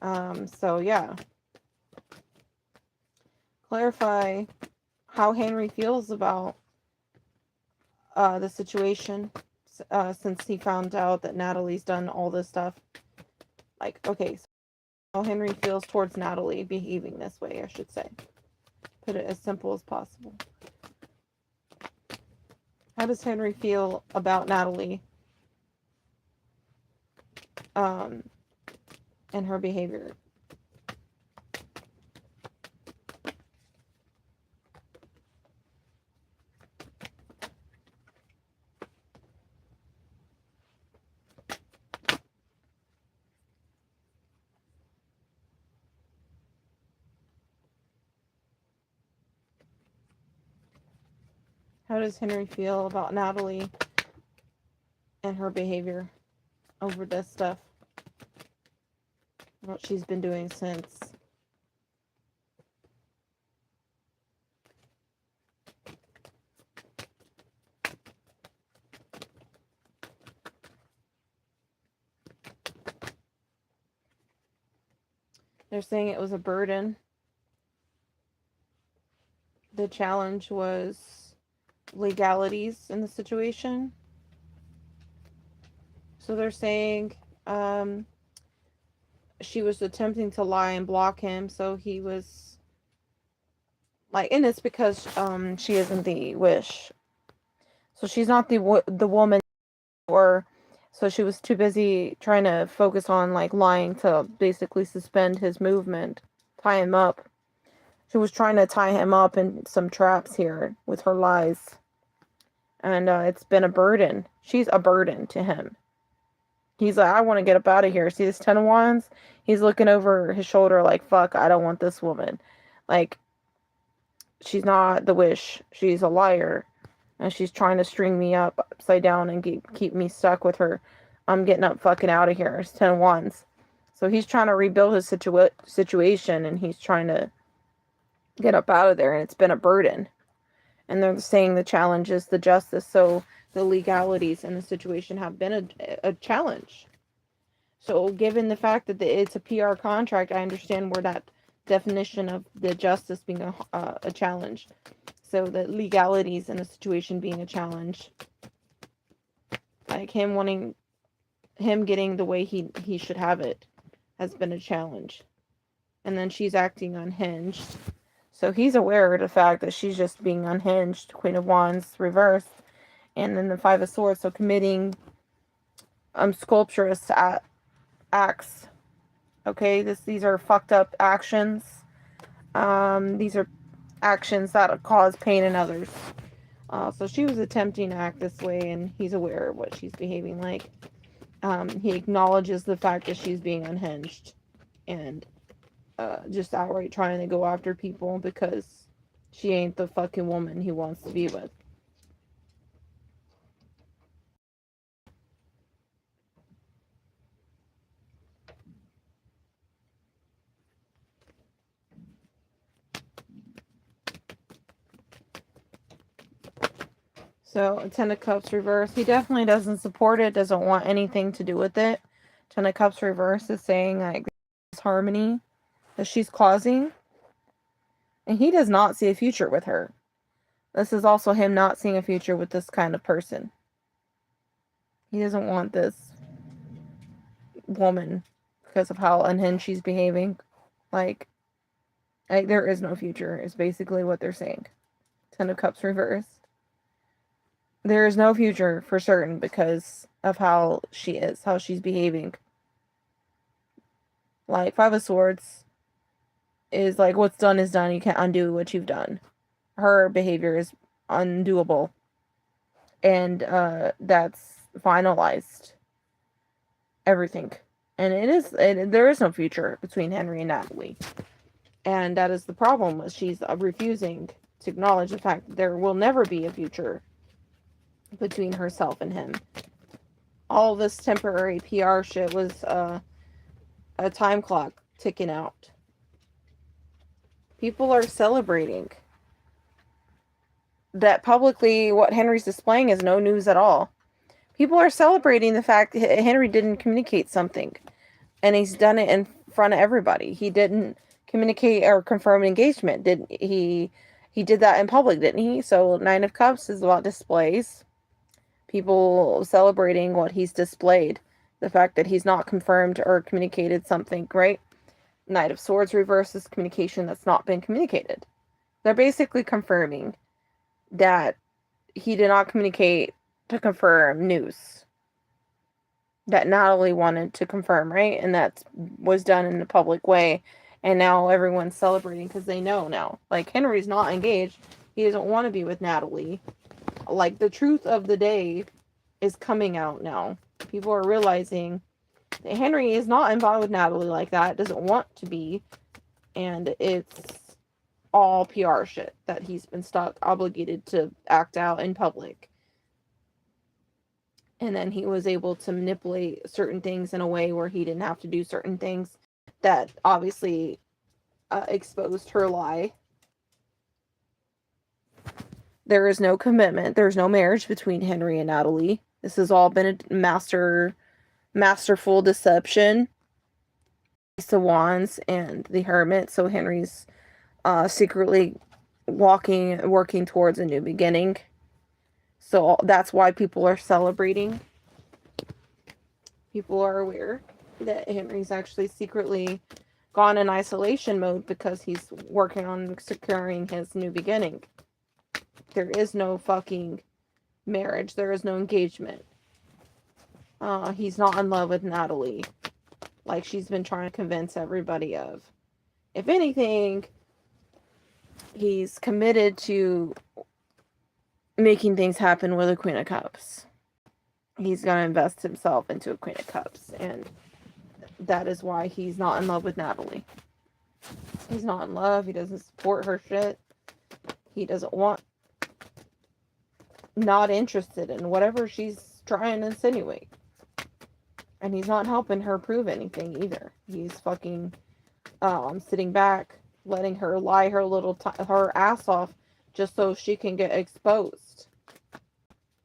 Speaker 1: So yeah. Clarify how Henry feels about the situation since he found out that Natalie's done all this stuff. Like, okay, so how Henry feels towards Natalie behaving this way, I should say. Put it as simple as possible. How does Henry feel about Natalie and her behavior? How does Henry feel about Natalie and her behavior over this stuff? What she's been doing since. They're saying it was a burden. The challenge was legalities in the situation. So they're saying she was attempting to lie and block him, so he was like, and it's because she isn't the wish, so she's not the woman, or so she was too busy trying to focus on like lying to basically suspend his movement, tie him up. She was trying to tie him up in some traps here with her lies. And it's been a burden. She's a burden to him. He's like, I want to get up out of here. See this 10 of Wands? He's looking over his shoulder like, fuck, I don't want this woman. Like, she's not the wish. She's a liar. And she's trying to string me up upside down and keep me stuck with her. I'm getting up fucking out of here. It's 10 of Wands. So he's trying to rebuild his situation, and he's trying to get up out of there, and it's been a burden. And they're saying the challenge is the justice, so the legalities in the situation have been a challenge. So given the fact that it's a PR contract, I understand where that definition of the justice being a challenge. So the legalities in a situation being a challenge. Like him getting the way he should have it has been a challenge. And then she's acting unhinged. So he's aware of the fact that she's just being unhinged. Queen of Wands reversed. And then the Five of Swords. So committing sculpturous acts. Okay, these are fucked up actions. These are actions that cause pain in others. So she was attempting to act this way, and he's aware of what she's behaving like. He acknowledges the fact that she's being unhinged and just outright trying to go after people because she ain't the fucking woman he wants to be with. So, Ten of Cups reverse. He definitely doesn't support it, doesn't want anything to do with it. Ten of Cups reverse is saying like this harmony that she's causing. And he does not see a future with her. This is also him not seeing a future with this kind of person. He doesn't want this woman because of how unhinged she's behaving. Like there is no future, is basically what they're saying. Ten of Cups reversed. There is no future for certain because of how she is, how she's behaving. Like, Five of Swords is like, what's done is done. You can't undo what you've done. Her behavior is undoable. And that's finalized everything. And there is no future between Henry and Natalie. And that is the problem. She's refusing to acknowledge the fact that there will never be a future between herself and him. All this temporary PR shit was a time clock ticking out. People are celebrating that publicly. What Henry's displaying is no news at all. People are celebrating the fact that Henry didn't communicate something, and he's done it in front of everybody. He didn't communicate or confirm an engagement. He did that in public, didn't he? So Nine of Cups is about displays. People celebrating what he's displayed. The fact that he's not confirmed or communicated something, right? Knight of Swords reverses communication that's not been communicated. They're basically confirming that he did not communicate to confirm news that Natalie wanted to confirm, right? And that was done in a public way. And now everyone's celebrating because they know now. Like, Henry's not engaged. He doesn't want to be with Natalie. Like, the truth of the day is coming out now. People are realizing that Henry is not involved with Natalie like that. Doesn't want to be. And it's all PR shit that he's been obligated to act out in public. And then he was able to manipulate certain things in a way where he didn't have to do certain things that obviously exposed her lie. There is no commitment. There's no marriage between Henry and Natalie. This has all been a masterful deception. Ace of Wands and the Hermit. So Henry's secretly working towards a new beginning. So that's why people are celebrating. People are aware that Henry's actually secretly gone in isolation mode because he's working on securing his new beginning. There is no fucking marriage. There is no engagement. He's not in love with Natalie, like she's been trying to convince everybody of. If anything, he's committed to making things happen with a Queen of Cups. He's going to invest himself into a Queen of Cups, and that is why he's not in love with Natalie. He's not in love. He doesn't support her shit. He doesn't want, not interested in whatever she's trying to insinuate. And he's not helping her prove anything either. He's fucking sitting back, letting her lie her her ass off just so she can get exposed.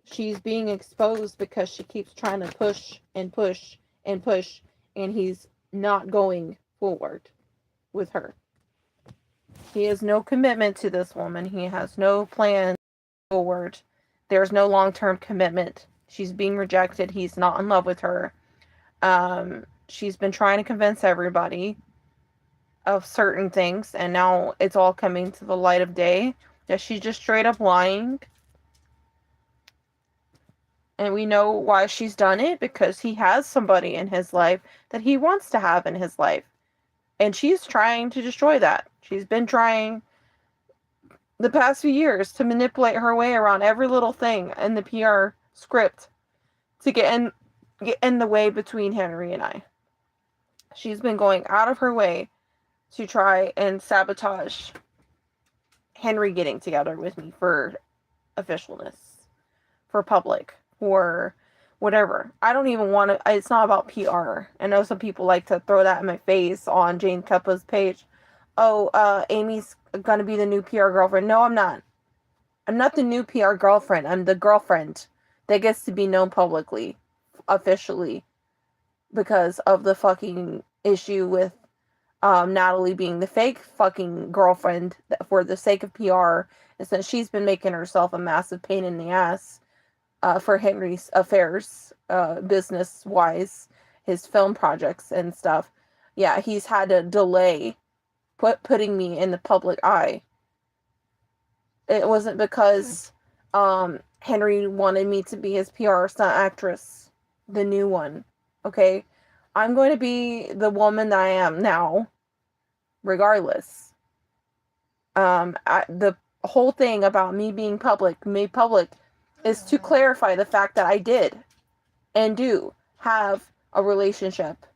Speaker 1: She's being exposed because she keeps trying to push and push and push and he's not going forward with her. He has no commitment to this woman. He has no plan forward. There's no long-term commitment. She's being rejected. He's not in love with her. She's been trying to convince everybody of certain things, and now it's all coming to the light of day that she's just straight up lying. And we know why she's done it, because he has somebody in his life that he wants to have in his life. And she's trying to destroy that. She's been trying the past few years to manipulate her way around every little thing in the PR script to get in the way between Henry and I. She's been going out of her way to try and sabotage Henry getting together with me for officialness, for public, for whatever. I don't even want to, it's not about PR. I know some people like to throw that in my face on Jane Cuppa's page. Oh, Amy's gonna be the new PR girlfriend. No, I'm not. I'm not the new PR girlfriend. I'm the girlfriend that gets to be known publicly, officially, because of the fucking issue with Natalie being the fake fucking girlfriend for the sake of PR, and since she's been making herself a massive pain in the ass for Henry's affairs, business-wise, his film projects and stuff. Yeah, he's had to delay putting me in the public eye. It wasn't because Henry wanted me to be his PR stunt actress, the new one. Okay? I'm going to be the woman that I am now, regardless. The whole thing about me being made public, is to clarify the fact that I did and do have a relationship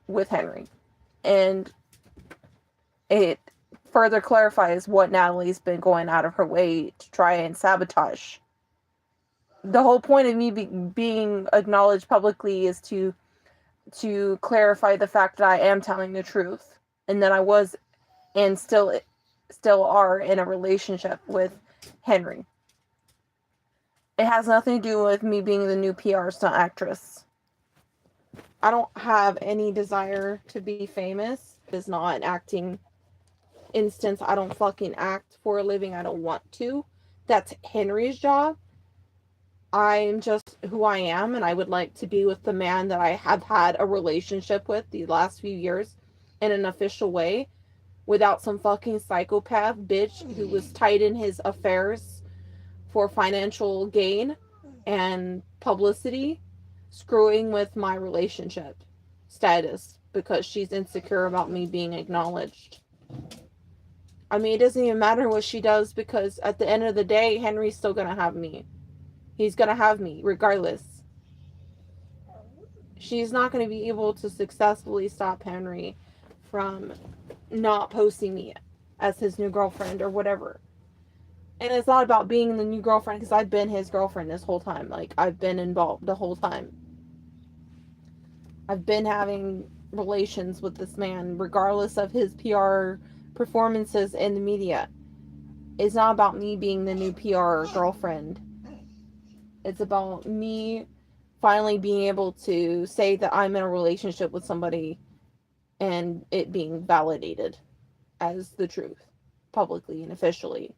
Speaker 1: with Henry. And it further clarifies what Natalie's been going out of her way to try and sabotage. The whole point of me being acknowledged publicly is to clarify the fact that I am telling the truth, and that I was and still are in a relationship with Henry. It has nothing to do with me being the new PR stunt actress. I don't have any desire to be famous. It's not an acting instance. I don't fucking act for a living. I don't want to. That's Henry's job. I'm just who I am, and I would like to be with the man that I have had a relationship with the last few years in an official way, without some fucking psychopath bitch who was tied in his affairs for financial gain and publicity, screwing with my relationship status because she's insecure about me being acknowledged. I mean, it doesn't even matter what she does, because at the end of the day, Henry's still gonna have me. He's gonna have me regardless. She's not gonna be able to successfully stop Henry from not posting me as his new girlfriend or whatever. And it's not about being the new girlfriend, because I've been his girlfriend this whole time. Like, I've been involved the whole time. I've been having relations with this man, regardless of his PR performances in the media. It's not about me being the new PR girlfriend. It's about me finally being able to say that I'm in a relationship with somebody and it being validated as the truth, publicly and officially.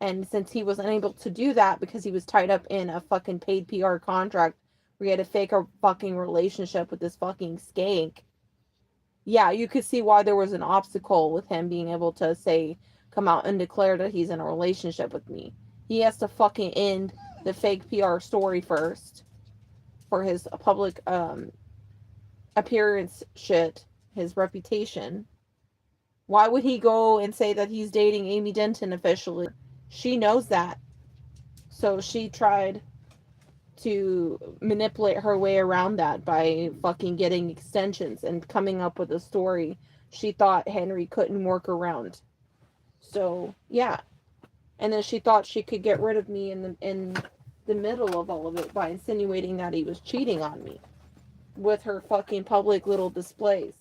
Speaker 1: And since he was unable to do that because he was tied up in a fucking paid PR contract where he had to fake a fucking relationship with this fucking skank, yeah, you could see why there was an obstacle with him being able to come out and declare that he's in a relationship with me. He has to fucking end the fake PR story first for his public appearance shit, his reputation. Why would he go and say that he's dating Amy Denton officially? She knows that. So she tried to manipulate her way around that by fucking getting extensions and coming up with a story she thought Henry couldn't work around. So, yeah. And then she thought she could get rid of me in the middle of all of it by insinuating that he was cheating on me with her fucking public little displays.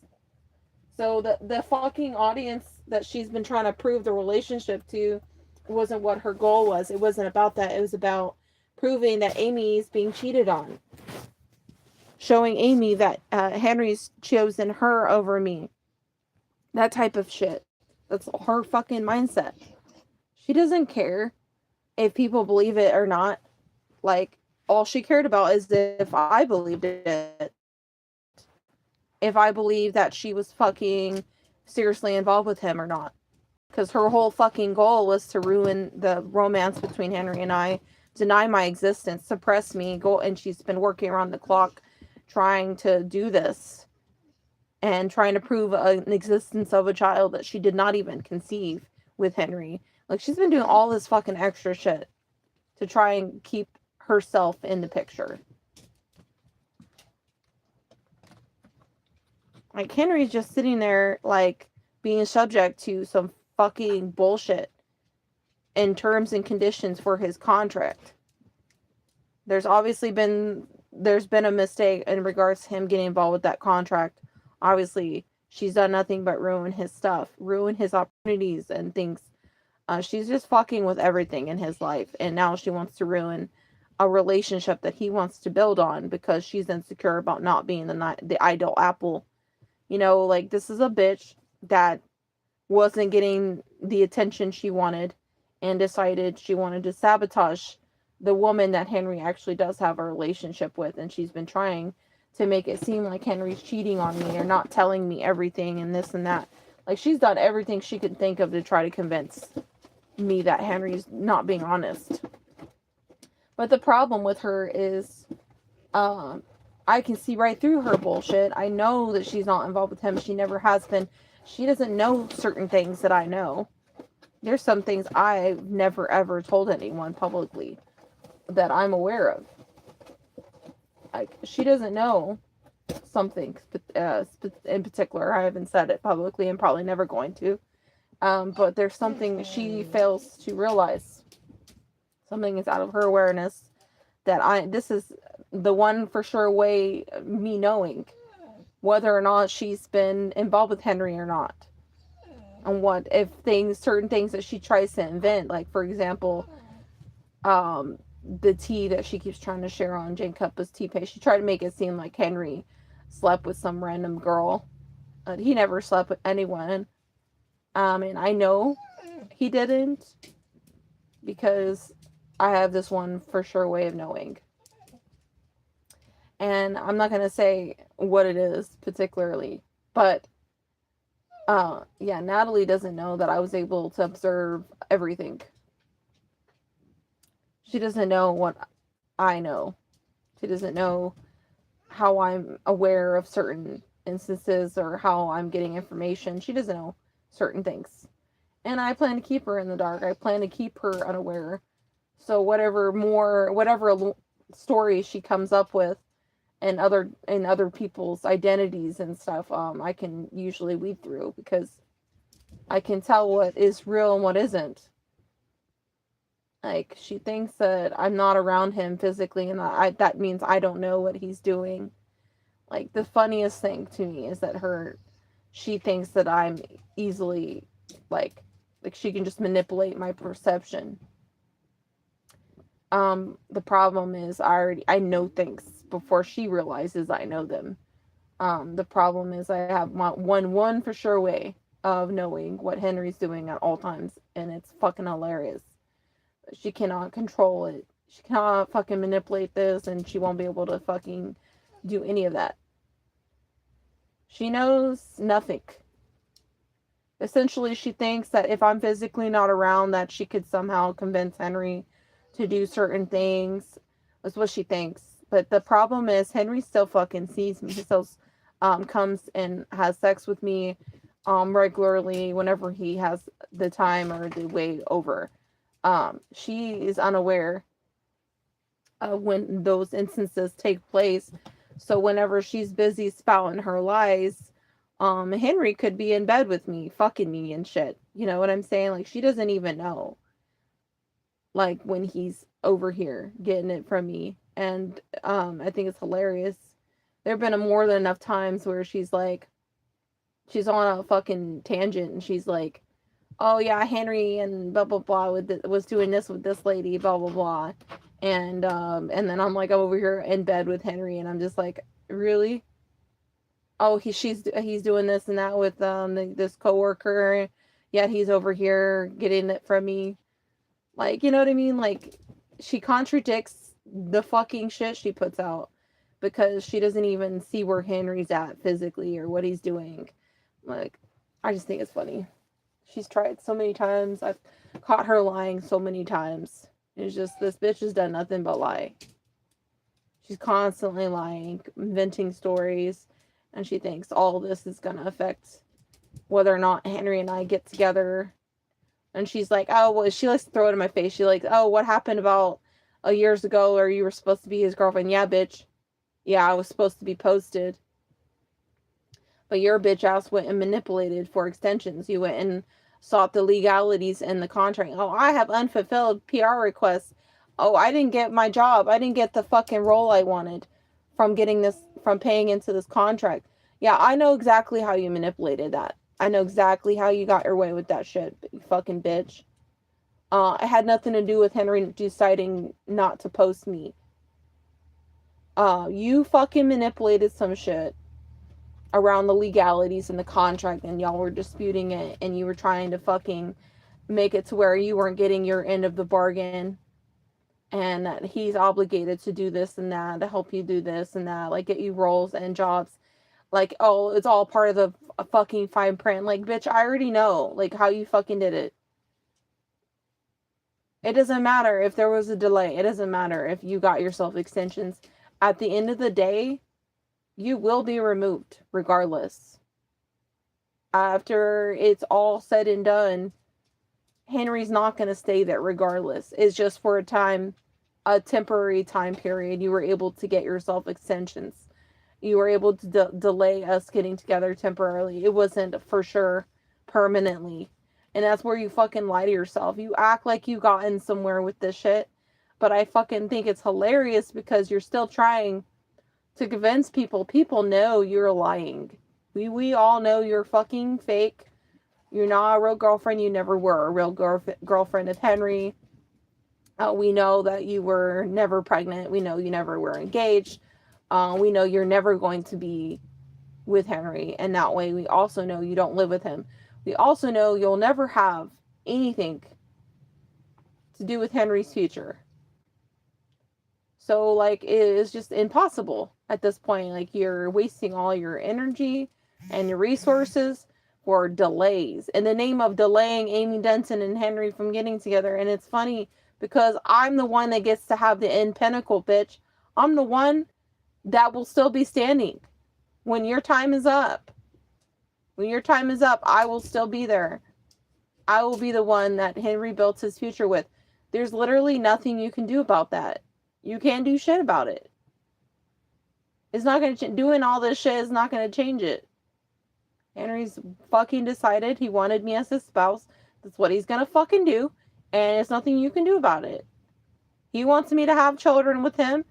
Speaker 1: So the fucking audience that she's been trying to prove the relationship to wasn't what her goal was. It wasn't about that. It was about proving that Amy's being cheated on. showing Amy that Henry's chosen her over me. That type of shit. That's her fucking mindset. She doesn't care if people believe it or not. Like, all she cared about is if I believed it. If I believed that she was fucking seriously involved with him or not. Because her whole fucking goal was to ruin the romance between Henry and I, deny my existence, suppress me, and she's been working around the clock trying to do this and trying to prove an existence of a child that she did not even conceive with Henry. Like, she's been doing all this fucking extra shit to try and keep herself in the picture. Like, Henry's just sitting there, like, being subject to some fucking bullshit in terms and conditions for his contract. There's been a mistake in regards to him getting involved with that contract. Obviously, she's done nothing but ruin his stuff, ruin his opportunities and things. She's just fucking with everything in his life, and now she wants to ruin a relationship that he wants to build on because she's insecure about not being the ideal apple. You know, like, this is a bitch that wasn't getting the attention she wanted and decided she wanted to sabotage the woman that Henry actually does have a relationship with, and she's been trying to make it seem like Henry's cheating on me or not telling me everything and this and that. Like, she's done everything she could think of to try to convince me that Henry's not being honest. But the problem with her is I can see right through her bullshit. I know that she's not involved with him. She never has been. She doesn't know certain things that I know. There's some things I've never ever told anyone publicly that I'm aware of. Like, she doesn't know something in particular. I haven't said it publicly and probably never going to. But there's something she fails to realize. Something is out of her awareness that this is the one for sure way me knowing whether or not she's been involved with Henry or not. And what if certain things that she tries to invent, like, for example, the tea that she keeps trying to share on Jane Cuppa's tea page. She tried to make it seem like Henry slept with some random girl. He never slept with anyone. And I know he didn't because I have this one for sure way of knowing. And I'm not going to say what it is particularly, but yeah, Natalie doesn't know that I was able to observe everything. She doesn't know what I know. She doesn't know how I'm aware of certain instances or how I'm getting information. She doesn't know certain things. And I plan to keep her in the dark. I plan to keep her unaware. So whatever story she comes up with and other people's identities and stuff, I can usually weed through because I can tell what is real and what isn't. Like, she thinks that I'm not around him physically, and that means I don't know what he's doing. Like, the funniest thing to me is that she thinks that I'm easily, like she can just manipulate my perception. The problem is I know things before she realizes I know them. The problem is I have one for sure way of knowing what Henry's doing at all times, and it's fucking hilarious. She cannot control it. She cannot fucking manipulate this, and she won't be able to fucking do any of that. She knows nothing. Essentially, she thinks that if I'm physically not around, that she could somehow convince Henry to do certain things. That's what she thinks. But the problem is, Henry still fucking sees me. He still comes and has sex with me regularly whenever he has the time or the way over. She is unaware of when those instances take place. So whenever she's busy spouting her lies, Henry could be in bed with me, fucking me and shit. You know what I'm saying? Like, she doesn't even know. Like, when he's over here getting it from me. And I think it's hilarious. There have been more than enough times where she's on a fucking tangent and she's like, oh yeah, Henry and blah blah blah was doing this with this lady, blah blah blah, and then I'm like over here in bed with Henry, and I'm just like, Really? Oh, he's doing this and that with this coworker, yet he's over here getting it from me. Like, you know what I mean? Like, she contradicts the fucking shit she puts out because she doesn't even see where Henry's at physically or what he's doing. Like, I just think it's funny. She's tried so many times. I've caught her lying so many times. It's just this bitch has done nothing but lie. She's constantly lying, inventing stories, and she thinks all this is going to affect whether or not Henry and I get together. And she's like, oh, well, she likes to throw it in my face. She's like, oh, what happened about years ago, or you were supposed to be his girlfriend? Yeah, bitch. Yeah, I was supposed to be posted. But your bitch ass went and manipulated for extensions. You went and sought the legalities in the contract. Oh, I have unfulfilled PR requests. Oh, I didn't get my job. I didn't get the fucking role I wanted from getting this, from paying into this contract. Yeah, I know exactly how you manipulated that. I know exactly how you got your way with that shit, you fucking bitch. It had nothing to do with Henry deciding not to post me. You fucking manipulated some shit around the legalities in the contract, and y'all were disputing it, and you were trying to fucking make it to where you weren't getting your end of the bargain, and that he's obligated to do this and that, to help you do this and that, like get you roles and jobs. Like, oh, it's all part of the fucking fine print. Like, bitch, I already know, like, how you fucking did it. It doesn't matter if there was a delay. It doesn't matter if you got yourself extensions. At the end of the day, you will be removed regardless. After it's all said and done, Henry's not going to stay there regardless. It's just for a temporary time period. You were able to get yourself extensions. You were able to delay us getting together temporarily. It wasn't for sure permanently. And that's where you fucking lie to yourself. You act like you gotten somewhere with this shit. But I fucking think it's hilarious because you're still trying to convince people. People know you're lying. We all know you're fucking fake. You're not a real girlfriend. You never were a real girlfriend of Henry. We know that you were never pregnant. We know you never were engaged. We know you're never going to be with Henry. And that way we also know you don't live with him. We also know you'll never have anything to do with Henry's future. So, like, it is just impossible at this point. Like, you're wasting all your energy and your resources for delays in the name of delaying Amy Denton and Henry from getting together. And it's funny because I'm the one that gets to have the end pinnacle, bitch. I'm the one that will still be standing when your time is up. When your time is up, I will still be there. I will be the one that Henry built his future with. There's literally nothing you can do about that. You can't do shit about it. It's not going to doing all this shit is not going to change it. Henry's fucking decided he wanted me as his spouse. That's what he's going to fucking do. And it's nothing you can do about it. He wants me to have children with him.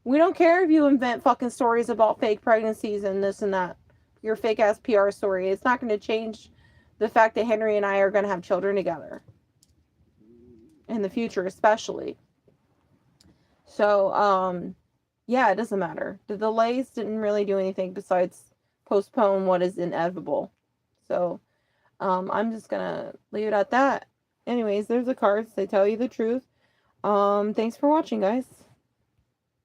Speaker 1: We don't care if you invent fucking stories about fake pregnancies and this and that. Your fake ass PR story. It's not going to change the fact that Henry and I are going to have children together. In the future, especially. So, yeah, it doesn't matter. The delays didn't really do anything besides postpone what is inevitable. So, I'm just going to leave it at that. Anyways, there's the cards. They tell you the truth. Thanks for watching, guys.